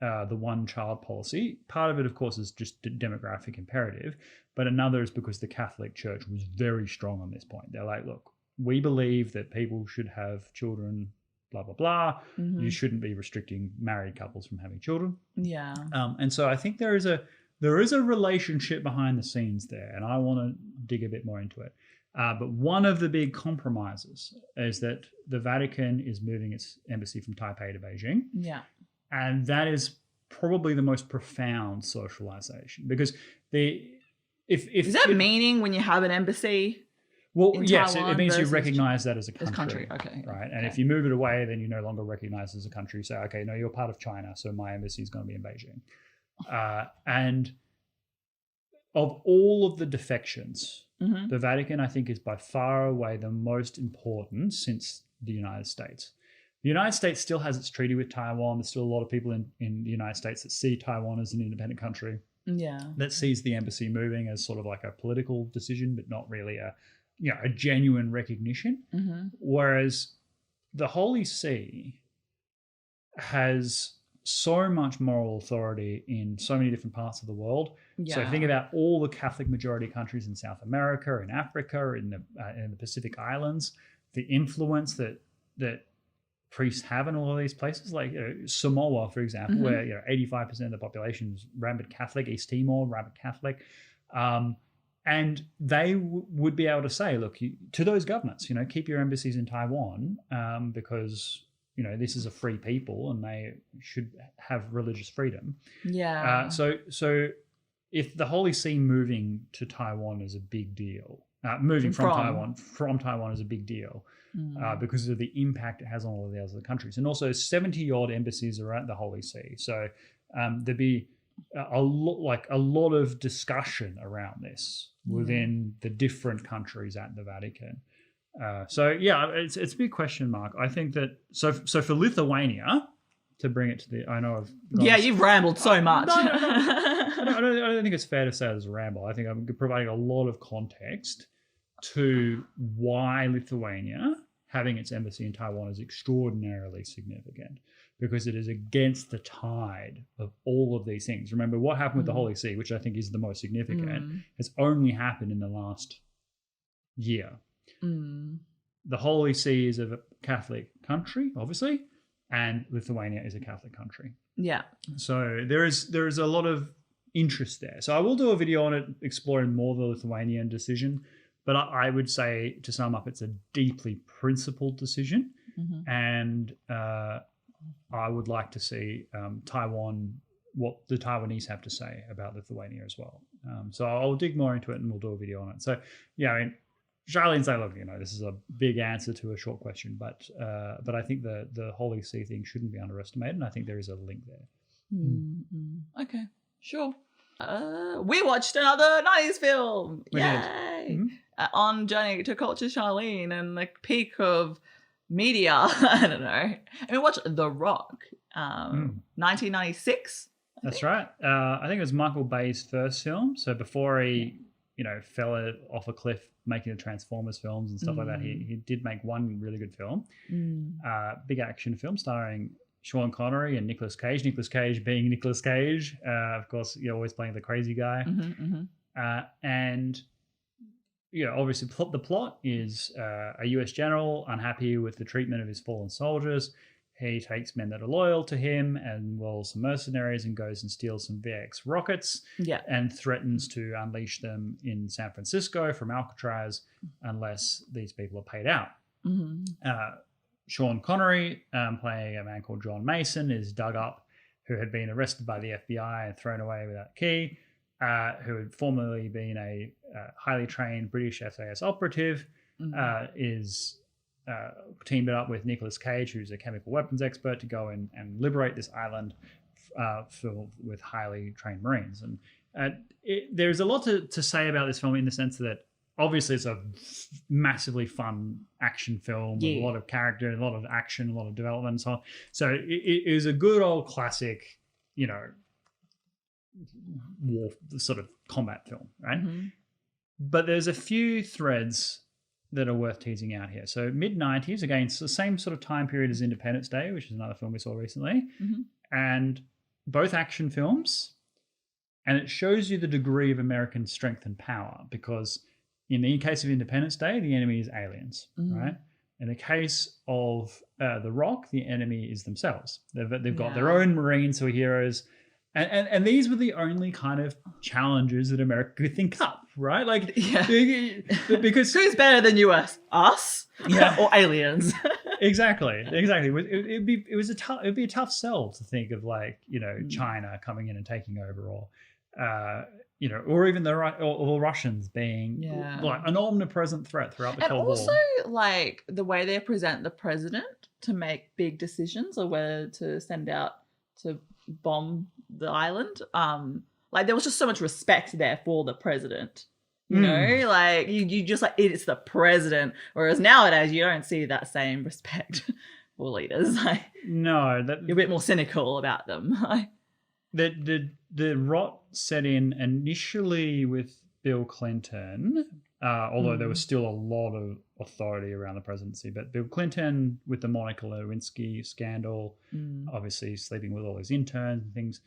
the one-child policy, part of it, of course, is just demographic imperative, but another is because the Catholic Church was very strong on this point. They're like, look, we believe that people should have children, blah, blah, blah. You shouldn't be restricting married couples from having children. And so I think there is a relationship behind the scenes there, and I want to dig a bit more into it. But one of the big compromises is that the Vatican is moving its embassy from Taipei to Beijing. And that is probably the most profound socialization, because is that meaning when you have an embassy? Well, yes, it means you recognize that as a country. Okay. Right. And if you move it away, then you no longer recognize it as a country. So, okay, no, you're part of China, so my embassy is going to be in Beijing. And of all of the defections, the Vatican, I think, is by far away the most important since the United States. The United States still has its treaty with Taiwan. There's still a lot of people in the United States that see Taiwan as an independent country. That sees the embassy moving as sort of like a political decision, but not really a genuine recognition. Whereas the Holy See has so much moral authority in so many different parts of the world. So think about all the Catholic majority countries in South America, in Africa, in the Pacific Islands, the influence that priests have in all of these places, like Samoa, for example, where 85% of the population is rabid Catholic, East Timor, rabid Catholic. And they would be able to say, look, to those governments, keep your embassies in Taiwan because, this is a free people and they should have religious freedom. Yeah. So if the Holy See moving to Taiwan is a big deal, moving from Taiwan is a big deal because of the impact it has on all of the other countries. And also 70-odd embassies are at the Holy See. So there'd be a lot of discussion around this within the different countries at the Vatican. It's a big question mark. I think that so for Lithuania, to bring it to the, I know you've rambled so much. No. I don't think it's fair to say it as a ramble. I think I'm providing a lot of context to why Lithuania having its embassy in Taiwan is extraordinarily significant, because it is against the tide of all of these things. Remember, what happened with the Holy See, which I think is the most significant, has only happened in the last year. The Holy See is a Catholic country, obviously, and Lithuania is a Catholic country. Yeah. So there is a lot of interest there. So I will do a video on it exploring more the Lithuanian decision, but I would say, to sum up, it's a deeply principled decision, and I would like to see Taiwan, what the Taiwanese have to say about Lithuania as well. So I'll dig more into it and we'll do a video on it. So Charlene say, look, this is a big answer to a short question, but I think the Holy See thing shouldn't be underestimated, and I think there is a link there. Okay, sure. We watched another 90s film. Yay! On Journey to Culture, Charlene, and the peak of media. I don't know. I mean, we watched The Rock, 1996. That's right. I think it was Michael Bay's first film. So before he, fell off a cliff making the Transformers films and stuff like that, he did make one really good film. Big action film starring Sean Connery and Nicolas Cage. Nicolas Cage being Nicolas Cage. Of course, you're always playing the crazy guy. And obviously the plot is a US general unhappy with the treatment of his fallen soldiers. He takes men that are loyal to him and wells some mercenaries and goes and steals some VX rockets and threatens to unleash them in San Francisco from Alcatraz unless these people are paid out. Sean Connery, playing a man called John Mason, is dug up, who had been arrested by the FBI and thrown away without a key, who had formerly been a highly trained British SAS operative, is teamed up with Nicolas Cage, who's a chemical weapons expert, to go and liberate this island filled with highly trained Marines. And there's a lot to say about this film, in the sense that obviously it's a massively fun action film with a lot of character, a lot of action, a lot of development and so on. So it is a good old classic, war sort of combat film, right? But there's a few threads that are worth teasing out here. So mid-90s, again, it's the same sort of time period as Independence Day, which is another film we saw recently, and both action films, and it shows you the degree of American strength and power, because in the case of Independence Day, the enemy is aliens, right? In the case of The Rock, the enemy is themselves. They've got their own Marines who are heroes. And these were the only kind of challenges that America could think up, right? Like, because who's better than US? Us? Or aliens? Exactly. It'd be a tough sell to think of, like, China coming in and taking over, or or even the Russians being like an omnipresent threat throughout the Cold War. And also, like, the way they present the president to make big decisions, or whether to send out to bomb the island. Like, there was just so much respect there for the president. Like, you just, like, it's the president. Whereas nowadays you don't see that same respect for leaders. Like, no, you're a bit more cynical about them. The rot set in initially with Bill Clinton, although there was still a lot of authority around the presidency. But Bill Clinton, with the Monica Lewinsky scandal, obviously sleeping with all his interns and things,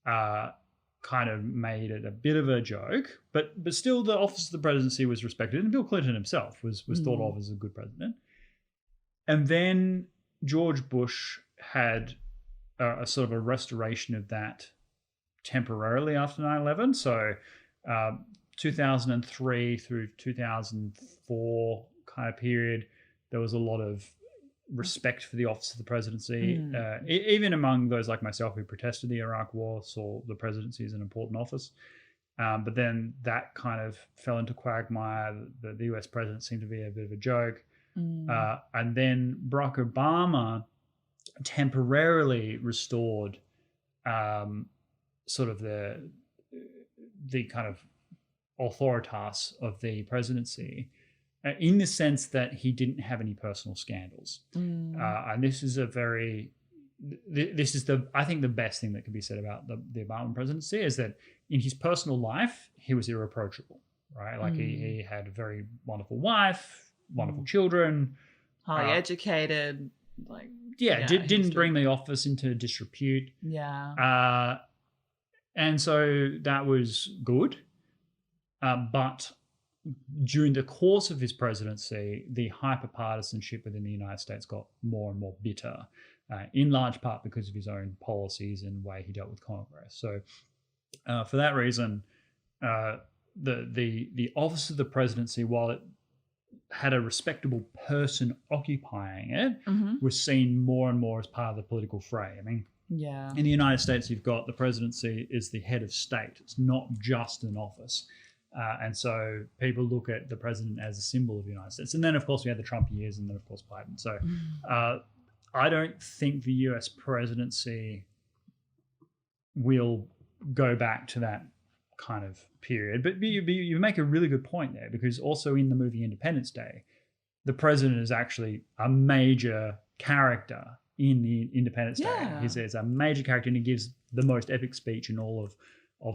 kind of made it a bit of a joke. But still, the office of the presidency was respected, and Bill Clinton himself was thought of as a good president. And then George Bush had a sort of a restoration of that temporarily after 9/11. So 2003 through 2004 kind of period, there was a lot of respect for the office of the presidency. Even among those like myself who protested the Iraq War, saw the presidency as an important office. But then that kind of fell into quagmire. The US president seemed to be a bit of a joke. And then Barack Obama temporarily restored sort of the kind of authoritas of the presidency in the sense that he didn't have any personal scandals. And this is I think the best thing that can be said about the Obama presidency is that in his personal life, he was irreproachable, right? Like he had a very wonderful wife, wonderful children, highly educated, like didn't bring the office into disrepute. And so that was good. But during the course of his presidency, the hyper-partisanship within the United States got more and more bitter, in large part because of his own policies and way he dealt with Congress. So for that reason, the office of the presidency, while it had a respectable person occupying it, was seen more and more as part of the political fray. I mean, in the United States, you've got the presidency is the head of state. It's not just an office. And so people look at the president as a symbol of the United States. And then, of course, we had the Trump years and then, of course, Biden. So I don't think the US presidency will go back to that kind of period. But you make a really good point there, because also in the movie Independence Day, the president is actually a major character in the Independence Day. He's a major character, and he gives the most epic speech in all of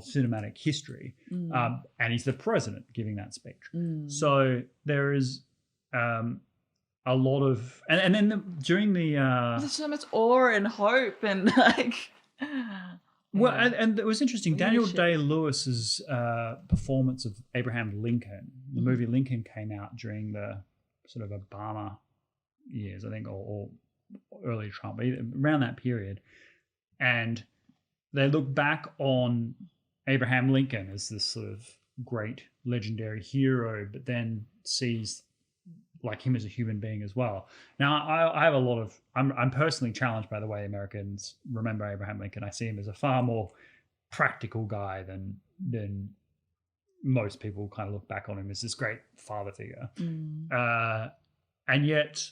cinematic history. And he's the president giving that speech. So there is a lot of... And then during the... there's so much awe and hope and like... Well, and it was interesting. Daniel Day-Lewis's performance of Abraham Lincoln, the movie Lincoln came out during the sort of Obama years, I think, or early Trump, around that period. And they look back on Abraham Lincoln as this sort of great legendary hero, but then sees like him as a human being as well. Now, I have a lot of... I'm personally challenged by the way Americans remember Abraham Lincoln. I see him as a far more practical guy than most people kind of look back on him as this great father figure. And yet,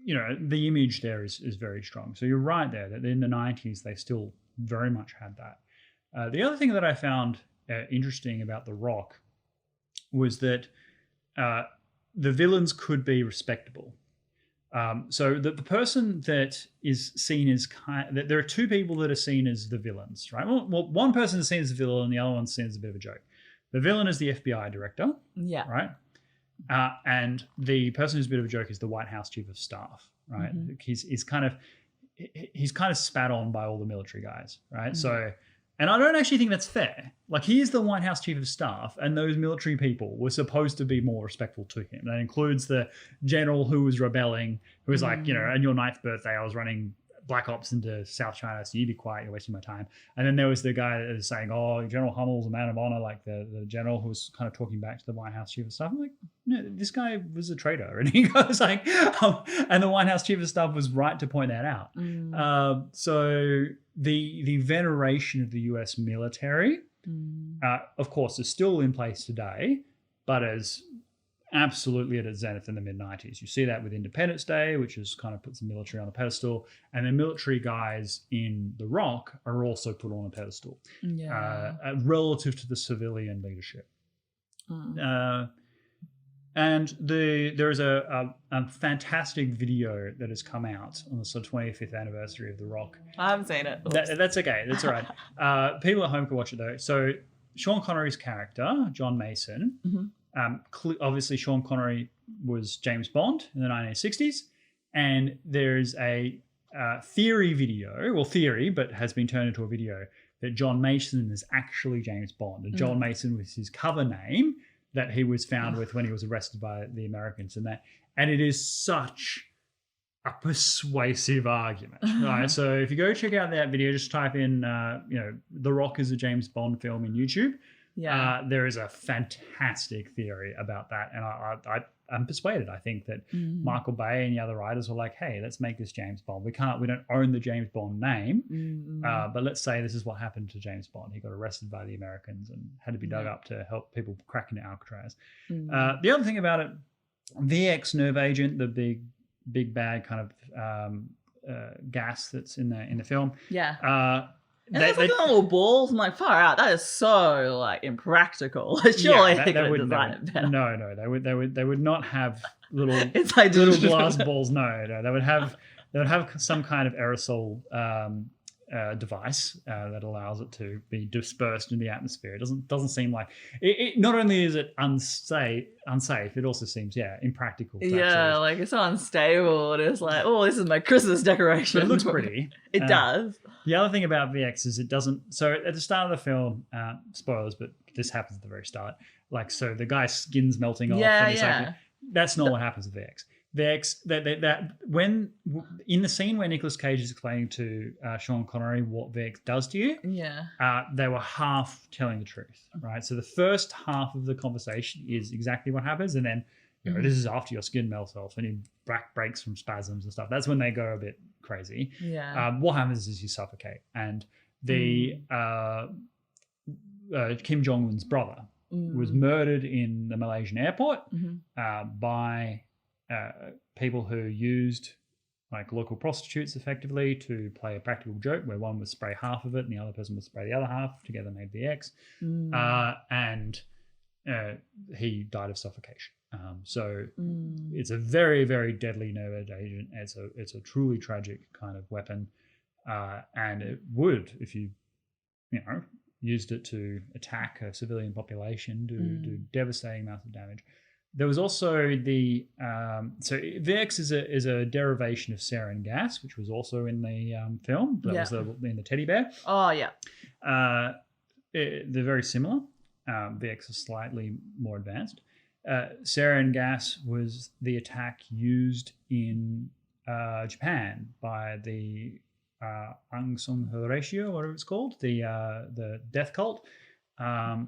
you know, the image there is very strong. So you're right there that in the 90s, they still very much had that. The other thing that I found interesting about The Rock was that the villains could be respectable. So the person that is seen as that there are two people that are seen as the villains, right? Well, one person is seen as the villain and the other one's seen as a bit of a joke. The villain is the FBI director, right? And the person who's a bit of a joke is the White House chief of staff, right? He's kind of spat on by all the military guys, right? So, and I don't actually think that's fair. Like, he is the White House chief of staff, and those military people were supposed to be more respectful to him. That includes the general who was rebelling, who was like, you know, on your 9th birthday, I was running Black Ops into South China, so you be quiet, you're wasting my time. And then there was the guy that was saying, oh, General Hummel's a man of honor, like the general who was kind of talking back to the White House chief of staff. I'm like, no, this guy was a traitor. And he goes like, and the White House chief of staff was right to point that out. So the veneration of the US military, of course, is still in place today, but as absolutely at its zenith in the mid-90s. You see that with Independence Day, which is kind of puts the military on a pedestal, and the military guys in The Rock are also put on a pedestal relative to the civilian leadership. And there is a fantastic video that has come out on the sort of 25th anniversary of The Rock. I haven't seen it. That's okay. That's all right. People at home can watch it though. So Sean Connery's character, John Mason, obviously Sean Connery was James Bond in the 1960s, and there's a theory, but has been turned into a video, that John Mason is actually James Bond. And John Mason was his cover name that he was found with when he was arrested by the Americans, and it is such a persuasive argument. Right? So if you go check out that video, just type in The Rock is a James Bond film in YouTube. There is a fantastic theory about that, and I'm persuaded. I think that Michael Bay and the other writers were like, "Hey, let's make this James Bond. We don't own the James Bond name, but let's say this is what happened to James Bond. He got arrested by the Americans and had to be dug up to help people crack into Alcatraz." The other thing about it, VX nerve agent, the big bad kind of gas that's in the film. Yeah. And there's like little balls. I'm like, far out. That is so like impractical. Surely they could design it better. No, they would not have little it's like little glass balls. No, they would have some kind of aerosol device that allows it to be dispersed in the atmosphere. It doesn't seem like it. Not only is it unsafe, it also seems impractical. Like it's so unstable. And it's like, oh, this is my Christmas decoration. But it looks pretty. It does. The other thing about VX is it doesn't. So at the start of the film, spoilers, but this happens at the very start. Like, so the guy's skin's melting off. Yeah. That's not what happens with VX. VX, that when in the scene where Nicolas Cage is explaining to Sean Connery what VX does to you, they were half telling the truth, right? So the first half of the conversation is exactly what happens, and then this is after your skin melts off and your back breaks from spasms and stuff. That's when they go a bit crazy. What happens is you suffocate, and the Kim Jong-un's brother was murdered in the Malaysian airport by people who used like local prostitutes effectively to play a practical joke where one would spray half of it and the other person would spray the other half, together made VX. And he died of suffocation. So it's a very, very deadly nerve agent. It's a truly tragic kind of weapon. And it would, if you used it to attack a civilian population, do devastating amounts of damage. There was also the so VX is a derivation of sarin gas, which was also in the film. That was in the teddy bear. Oh yeah. They're very similar. VX is slightly more advanced. Sarin gas was the attack used in Japan by the Aung San Suu Kyi, whatever it's called, the death cult.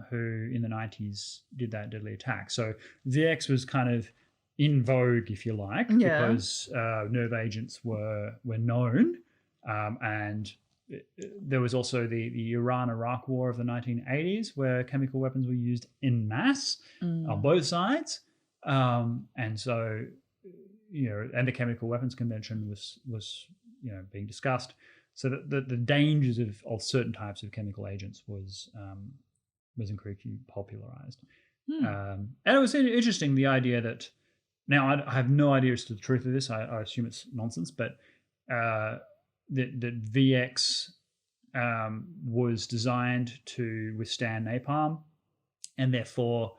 Who in the 90s did that deadly attack. So VX was kind of in vogue, if you like, because nerve agents were known. And there was also the Iran-Iraq War of the 1980s where chemical weapons were used en masse on both sides. And so, and the Chemical Weapons Convention was being discussed. So the dangers of certain types of chemical agents was increasingly popularized. And it was interesting, the idea that, now I have no idea as to the truth of this, I assume it's nonsense, but that VX was designed to withstand napalm, and therefore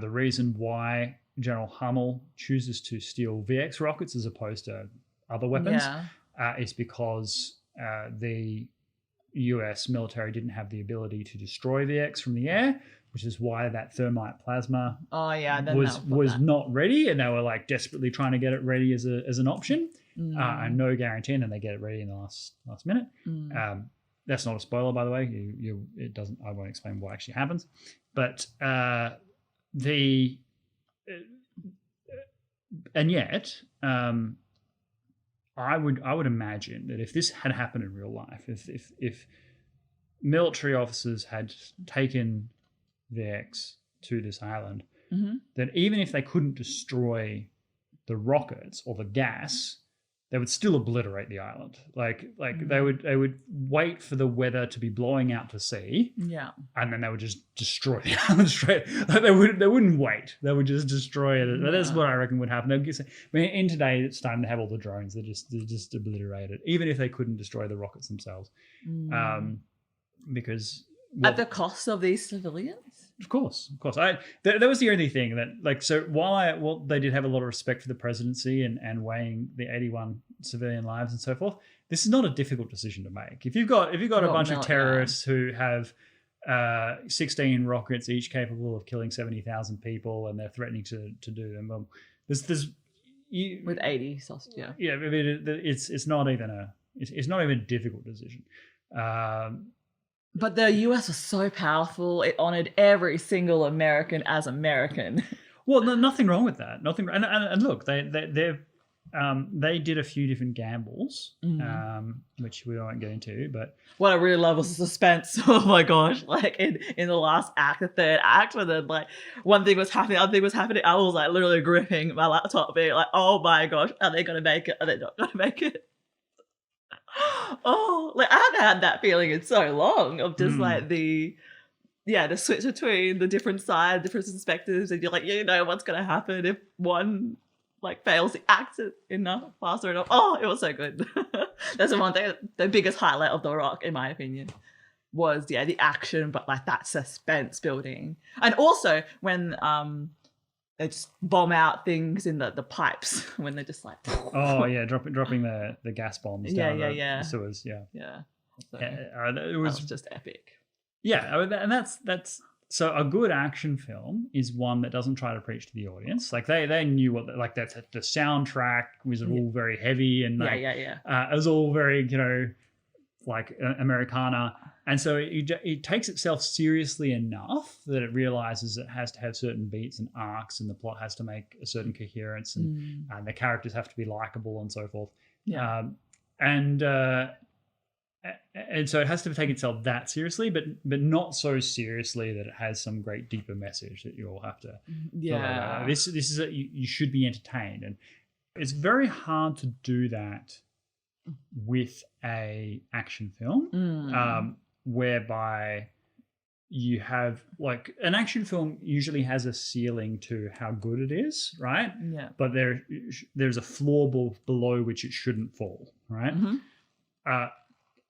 the reason why General Hummel chooses to steal VX rockets as opposed to other weapons is because the US military didn't have the ability to destroy VX from the air, which is why that thermite plasma was not ready, and they were like desperately trying to get it ready as an option, and no guarantee, and then they get it ready in the last minute. That's not a spoiler, by the way. It doesn't. I won't explain what actually happens, but and yet. I would imagine that if this had happened in real life, if military officers had taken VX to this island, then even if they couldn't destroy the rockets or the gas, they would still obliterate the island. Like they would wait for the weather to be blowing out to sea, and then they would just destroy the island straight. Like they wouldn't wait. They would just destroy it. Yeah. That's what I reckon would happen. In today, it's time to have all the drones. They just obliterate it, even if they couldn't destroy the rockets themselves, because at the cost of these civilians. Of course. That was the only thing that, so while they did have a lot of respect for the presidency and weighing the 81 civilian lives and so forth, this is not a difficult decision to make. If you've got a bunch of terrorists who have 16 rockets, each capable of killing 70,000 people, and they're threatening to do them, there's with 80 yeah. I mean, it's not even a difficult decision. But the US was so powerful. It honored every single American as American. Well, nothing wrong with that. Nothing. And look, they did a few different gambles, which we won't get into. But what I really love was the suspense. Oh my gosh! Like in the last act, the third act, when then like one thing was happening, other thing was happening. I was like literally gripping my laptop, being like, "Oh my gosh, are they gonna make it? Are they not gonna make it?" Oh, like I haven't had that feeling in so long of just like the switch between the different sides, different perspectives, and you're like, you know what's gonna happen if one like fails the accent enough, faster enough. Oh, it was so good. That's the one thing, the biggest highlight of The Rock, in my opinion, was the action, but like that suspense building. And also when they just bomb out things in the pipes when they're just like oh yeah, dropping the gas bombs down the sewers. Yeah. So, it was just epic. Yeah, and that's so a good action film is one that doesn't try to preach to the audience. Like they knew what like that the soundtrack was all very heavy and like, it was all very like Americana. And so it takes itself seriously enough that it realizes it has to have certain beats and arcs, and the plot has to make a certain coherence, and the characters have to be likable and so forth. Yeah. And so it has to take itself that seriously, but not so seriously that it has some great deeper message that you all have to. Yeah. This is you should be entertained, and it's very hard to do that with a action film, whereby you have like an action film usually has a ceiling to how good it is, right? Yeah. But there's a floor below which it shouldn't fall, right?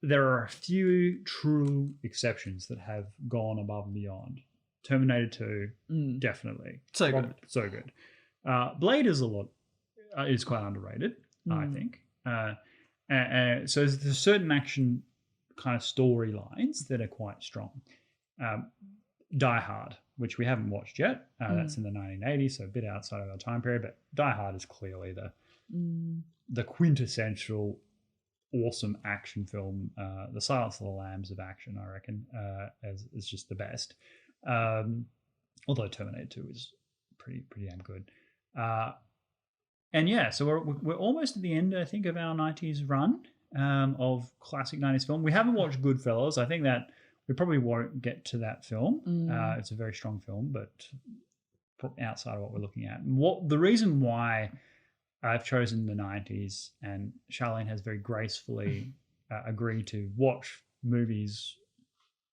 There are a few true exceptions that have gone above and beyond. Terminator 2, definitely. So good. So good. Blade is quite underrated, I think. So there's certain action kind of storylines that are quite strong. Die Hard, which we haven't watched yet. That's in the 1980s, so a bit outside of our time period, but Die Hard is clearly the quintessential awesome action film. The Silence of the Lambs of action, I reckon, is just the best. Although Terminator 2 is pretty damn good. And yeah, so we're almost at the end, I think, of our 90s run of classic 90s film. We haven't watched Goodfellas. I think that we probably won't get to that film. It's a very strong film, but outside of what we're looking at. The reason why I've chosen the 90s, and Charlene has very gracefully agreed to watch movies,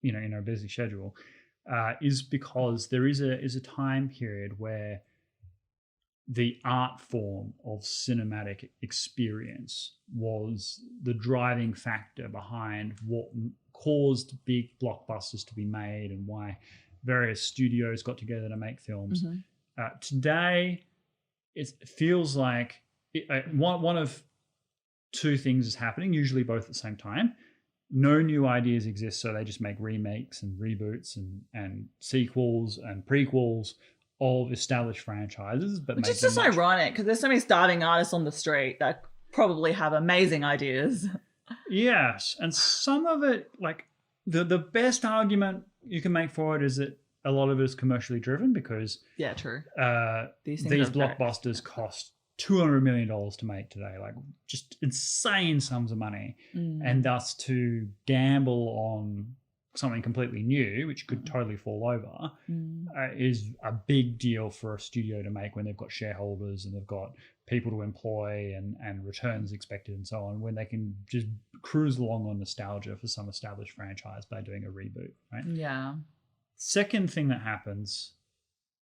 in our busy schedule, is because there is a time period where the art form of cinematic experience was the driving factor behind what caused big blockbusters to be made and why various studios got together to make films. Today, it feels like one of two things is happening, usually both at the same time. No new ideas exist, so they just make remakes and reboots and sequels and prequels of established franchises. Which is just ironic because there's so many starving artists on the street that probably have amazing ideas. Yes, and some of it, like the best argument you can make for it is that a lot of it is commercially driven because true. These blockbusters cost $200 million to make today, like just insane sums of money, and thus to gamble on something completely new, which could totally fall over, is a big deal for a studio to make when they've got shareholders and they've got people to employ and returns expected and so on, when they can just cruise along on nostalgia for some established franchise by doing a reboot, right? Yeah. Second thing that happens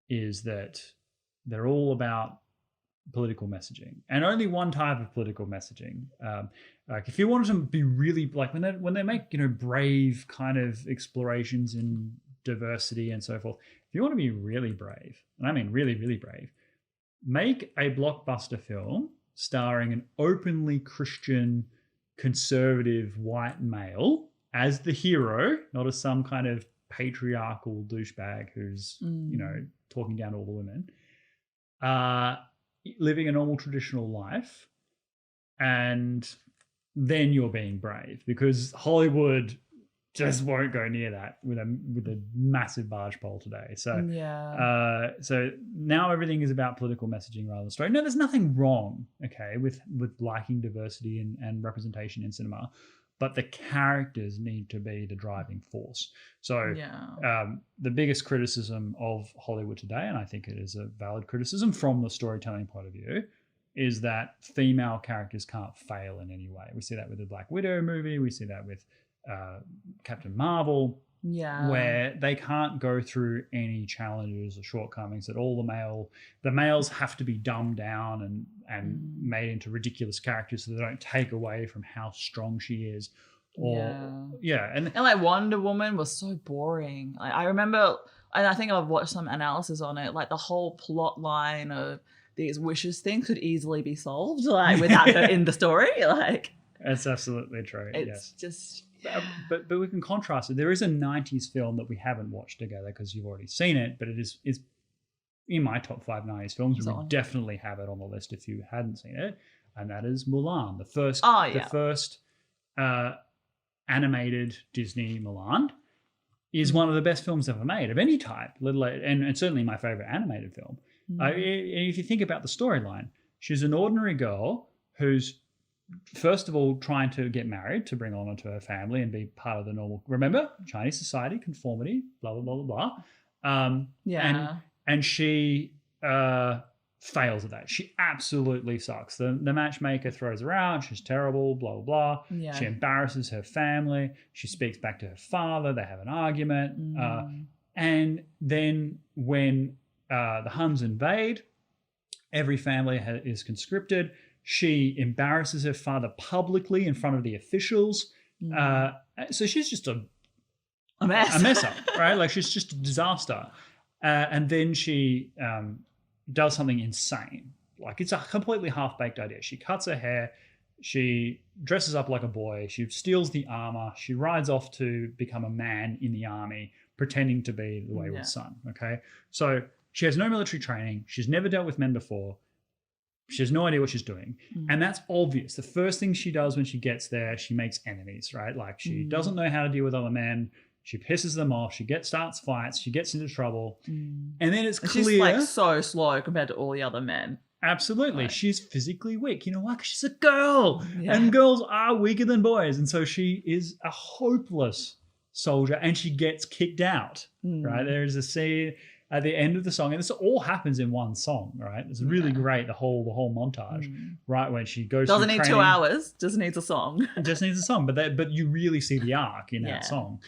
is that they're all about political messaging, and only one type of political messaging. Like if you wanted to be really like when they make brave kind of explorations in diversity and so forth, if you want to be really brave, and I mean really really brave, make a blockbuster film starring an openly Christian conservative white male as the hero, not as some kind of patriarchal douchebag who's talking down to all the women, living a normal traditional life, and then you're being brave, because Hollywood just won't go near that with a massive barge pole today. So so now everything is about political messaging rather than story. No, there's nothing wrong, okay, with liking diversity and representation in cinema, but the characters need to be the driving force. So the biggest criticism of Hollywood today, and I think it is a valid criticism from the storytelling point of view, is that female characters can't fail in any way. We see that with the Black Widow movie. We see that with Captain Marvel, where they can't go through any challenges or shortcomings at all. The males have to be dumbed down and made into ridiculous characters so they don't take away from how strong she is. And like Wonder Woman was so boring. Like, I remember, and I think I've watched some analysis on it, like the whole plot line of these wishes things could easily be solved, like without her in the story. Like, that's absolutely true. It's just. But we can contrast it. There is a 90s film that we haven't watched together because you've already seen it, but it is in my top 5 90s films. We would definitely have it on the list if you hadn't seen it, and that is Mulan, the first animated Disney Mulan. Is one of the best films ever made of any type, and certainly my favorite animated film. If you think about the storyline, she's an ordinary girl who's first of all trying to get married to bring honor to her family and be part of the normal. Remember, Chinese society, conformity, blah blah blah blah blah. And she fails at that. She absolutely sucks. The matchmaker throws her out. She's terrible. Blah blah blah. She embarrasses her family. She speaks back to her father. They have an argument. And then when the Huns invade, every family is conscripted. She embarrasses her father publicly in front of the officials. So she's just a mess up, right? Like she's just a disaster. And then she does something insane. Like it's a completely half-baked idea. She cuts her hair. She dresses up like a boy. She steals the armor. She rides off to become a man in the army, pretending to be the wayward son. Okay. So she has no military training. She's never dealt with men before. She has no idea what she's doing. And that's obvious. The first thing she does when she gets there, she makes enemies, right? Like she doesn't know how to deal with other men. She pisses them off. She starts fights. She gets into trouble. And then it's clear. She's like so slow compared to all the other men. Absolutely. Right. She's physically weak. You know why? Because she's a girl. And girls are weaker than boys. And so she is a hopeless soldier and she gets kicked out, right? There's a scene at the end of the song, and this all happens in one song, right? It's really great, the whole montage, right? When she goes doesn't need training, 2 hours, just needs a song. It just needs a song, but you really see the arc in that song.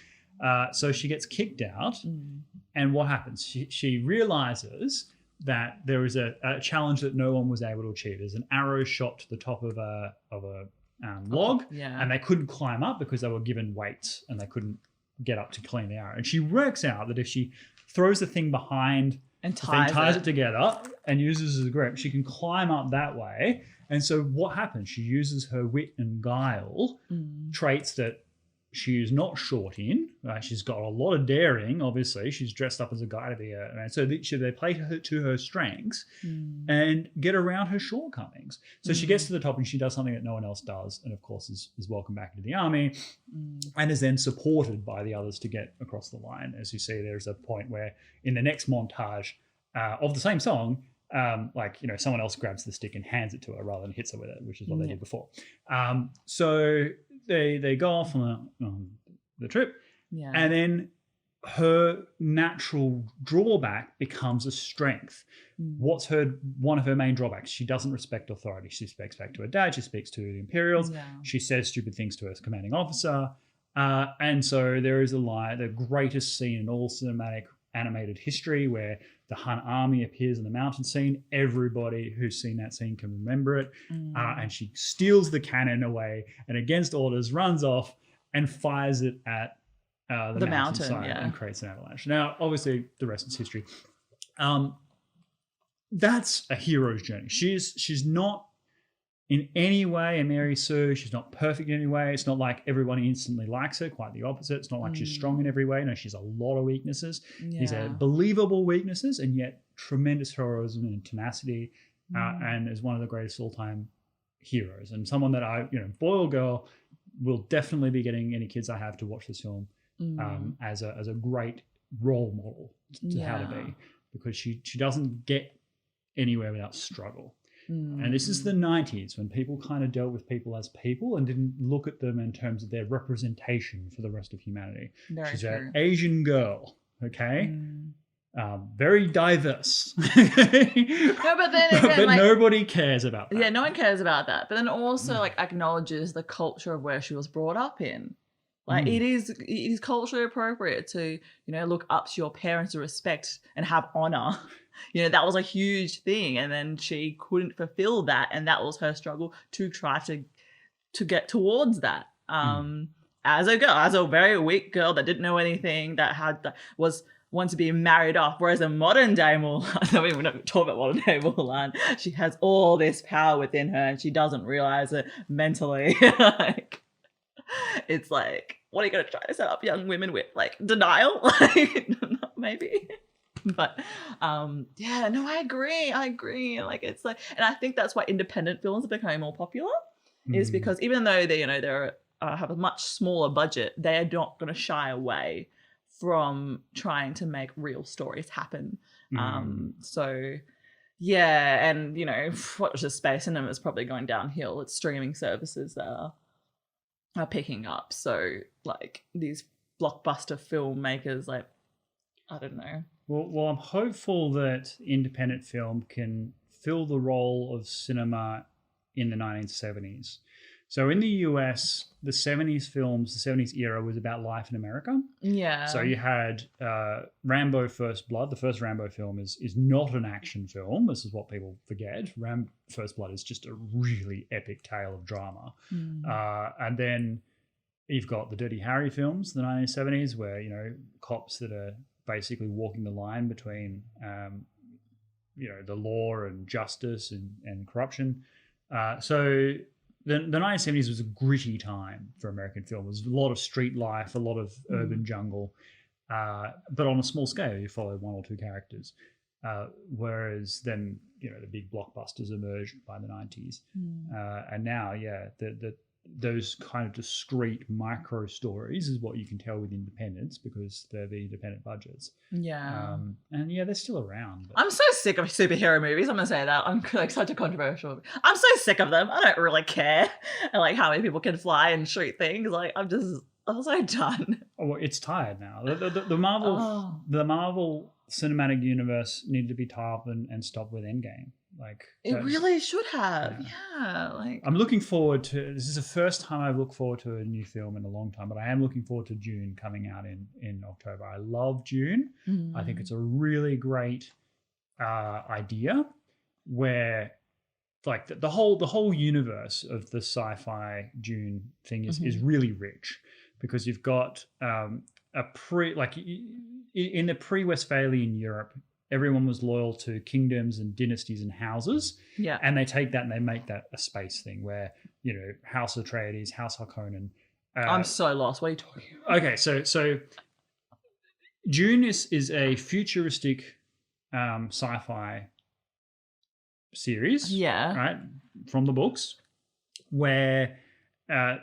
So she gets kicked out, and what happens? She realizes that there is a challenge that no one was able to achieve. There's an arrow shot to the top of a log, and they couldn't climb up because they were given weights and they couldn't get up to clean the arrow. And she works out that if she throws the thing behind and ties it together and uses as a grip, she can climb up that way. And so what happens? She uses her wit and guile, traits that she is not short in. She's got a lot of daring, obviously. She's dressed up as a guy to be a man. So they play to her strengths and get around her shortcomings. So she gets to the top and she does something that no one else does, and of course is welcomed back into the army and is then supported by the others to get across the line. As you see, there's a point where in the next montage of the same song, someone else grabs the stick and hands it to her rather than hits her with it, which is what they did before. So they go off on the trip, and then her natural drawback becomes a strength. What's one of her main drawbacks? She doesn't respect authority. She speaks back to her dad. She speaks to the Imperials. She says stupid things to her commanding officer. And so there is the greatest scene in all cinematic animated history where the Han army appears in the mountain scene. Everybody who's seen that scene can remember it. And she steals the cannon away and against orders runs off and fires it at the mountain and creates an avalanche. Now, obviously, the rest is history. That's a hero's journey. She's not in any way a Mary Sue. She's not perfect in any way. It's not like everyone instantly likes her. Quite the opposite. It's not like she's strong in every way. No, she's a lot of weaknesses. These are believable weaknesses and yet tremendous heroism and tenacity, and is one of the greatest all-time heroes. And someone that boy or girl, will definitely be getting any kids I have to watch this film as a great role model to how to be, because she doesn't get anywhere without struggle. And this is the 90s, when people kind of dealt with people as people and didn't look at them in terms of their representation for the rest of humanity. She's an Asian girl, okay? Very diverse. No, but then again, but nobody cares about that. Yeah, no one cares about that. But then also like acknowledges the culture of where she was brought up in. Like it is culturally appropriate to, look up to your parents to respect and have honor. That was a huge thing. And then she couldn't fulfill that. And that was her struggle to try to get towards that. As a girl, as a very weak girl that didn't know anything, that wanted to be married off. Whereas in modern day Mulan, I mean, we're not talking about modern day Mulan, she has all this power within her and she doesn't realize it mentally. Like, it's like, what are you going to try to set up young women with? Like, denial? Like, maybe. But I agree. Like, it's like, and I think that's why independent films are becoming more popular, is because even though they have a much smaller budget, they are not going to shy away from trying to make real stories happen. So yeah, and watch the space cinema is probably going downhill. It's streaming services that are picking up. So like these blockbuster filmmakers, like, I don't know. Well, I'm hopeful that independent film can fill the role of cinema in the 1970s. So in the US, the 70s films, the 70s era was about life in America. Yeah. So you had Rambo First Blood. The first Rambo film is not an action film. This is what people forget. First Blood is just a really epic tale of drama. And then you've got the Dirty Harry films, the 1970s, where, cops that are basically walking the line between, the law and justice and corruption. So the 1970s was a gritty time for American film. There was a lot of street life, a lot of urban jungle, but on a small scale, you follow one or two characters. Whereas then, the big blockbusters emerged by the 90s. And now, those kind of discrete micro stories is what you can tell with independents, because they're the independent budgets. Yeah. And they're still around. I'm so sick of superhero movies. I'm going to say that. I'm like such a controversial. I'm so sick of them. I don't really care. And like how many people can fly and shoot things. Like I'm so done. Oh, well, it's tired now. The Marvel cinematic universe needed to be tied up and stopped with Endgame. Like it really should have. Yeah. Like I'm looking forward to. This is the first time I've looked forward to a new film in a long time, but I am looking forward to Dune coming out in October. I love Dune. I think it's a really great idea, where like the whole universe of the sci-fi Dune thing is really rich, because you've got in the pre-Westphalian Europe, everyone was loyal to kingdoms and dynasties and houses. Yeah. And they take that and they make that a space thing where, House Atreides, House Harkonnen. I'm so lost. What are you talking about? Okay, so Dune is a futuristic sci-fi series. Yeah. Right? From the books, where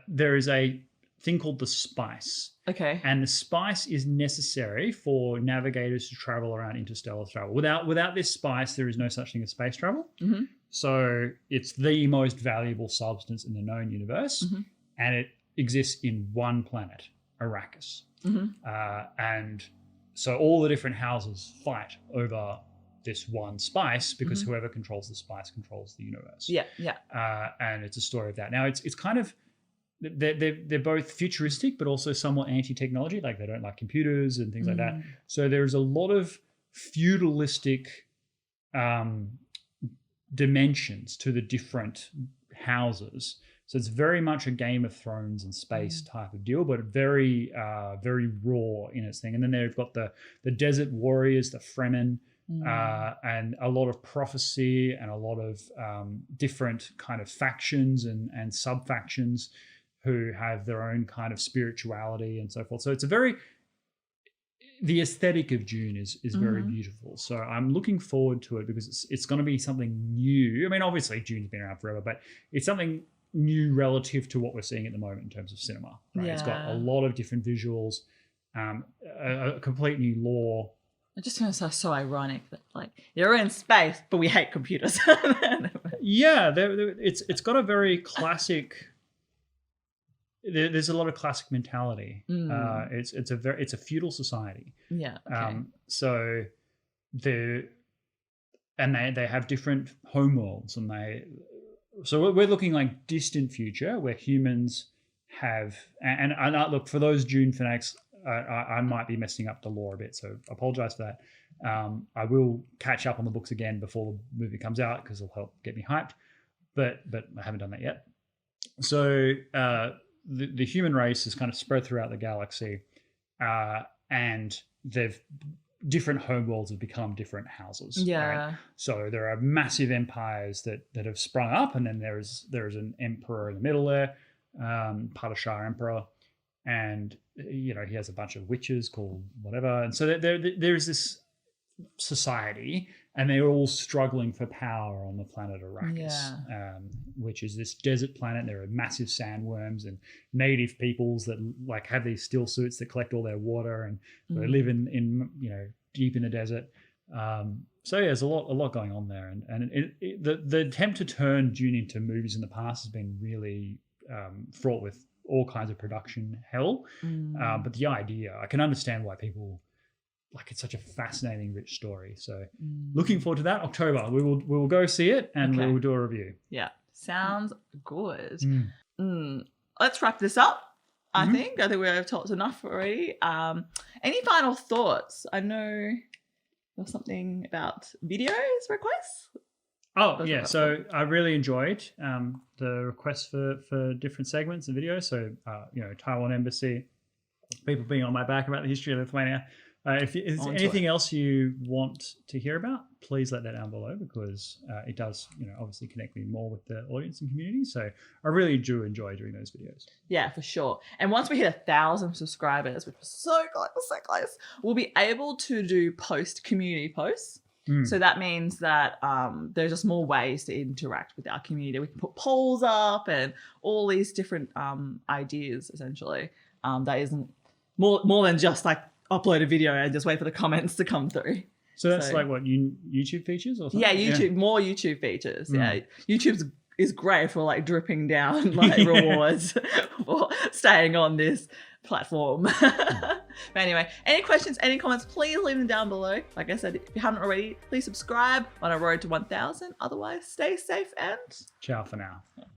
there is a thing called the spice. Okay. And the spice is necessary for navigators to travel around interstellar travel. Without this spice, there is no such thing as space travel. So it's the most valuable substance in the known universe, and it exists in one planet, Arrakis. And so all the different houses fight over this one spice, because whoever controls the spice controls the universe. Yeah. And it's a story of that. Now it's kind of, they're both futuristic, but also somewhat anti-technology. Like they don't like computers and things like that. So there's a lot of feudalistic dimensions to the different houses. So it's very much a Game of Thrones and space type of deal, but very, very raw in its thing. And then they've got the desert warriors, the Fremen, and a lot of prophecy and a lot of different kind of factions and sub-factions who have their own kind of spirituality and so forth. So it's the aesthetic of Dune is very beautiful. So I'm looking forward to it, because it's going to be something new. I mean, obviously Dune's been around forever, but it's something new relative to what we're seeing at the moment in terms of cinema. Right? It's got a lot of different visuals, a complete new lore. I just think it's so ironic that like you're in space, but we hate computers. Yeah, it's got a very classic. There's a lot of classic mentality. It's a feudal society. Yeah. Okay. So they have different homeworlds, and so we're looking like distant future where humans have and look, for those Dune fanatics, I might be messing up the lore a bit, so I apologize for that. I will catch up on the books again before the movie comes out because it'll help get me hyped, but I haven't done that yet. So the human race is kind of spread throughout the galaxy, and different homeworlds have become different houses. Yeah. Right? So there are massive empires that have sprung up, and then there's an emperor in the middle there, Padishah Emperor, and he has a bunch of witches called whatever, and so there's this society, and they're all struggling for power on the planet Arrakis, which is this desert planet. There are massive sandworms and native peoples that like have these still suits that collect all their water, and they live in deep in the desert. So there's a lot going on there, and the attempt to turn Dune into movies in the past has been really fraught with all kinds of production hell. But the idea, I can understand why people like it's such a fascinating, rich story. So looking forward to that. October, we will go see it, and we will do a review. Yeah, sounds good. Let's wrap this up. I think we've talked enough already. Any final thoughts? I know there's something about videos requests. Oh, yeah. So I really enjoyed the requests for different segments and videos. So, Taiwan Embassy, people being on my back about the history of Lithuania. If there's anything else you want to hear about, please let that down below, because it does, obviously connect me more with the audience and community. So I really do enjoy doing those videos. Yeah, for sure. And once we hit 1,000 subscribers, which was so close, we'll be able to do community posts. So that means that there's just more ways to interact with our community. We can put polls up and all these different ideas, essentially. That isn't more than just like upload a video and just wait for the comments to come through. So that's like what, YouTube features or something? Yeah, YouTube, more YouTube features. Yeah, YouTube is great for like dripping down like rewards for staying on this platform. But anyway, any questions, any comments, please leave them down below. Like I said, if you haven't already, please subscribe on our road to 1,000. Otherwise, stay safe and ciao for now.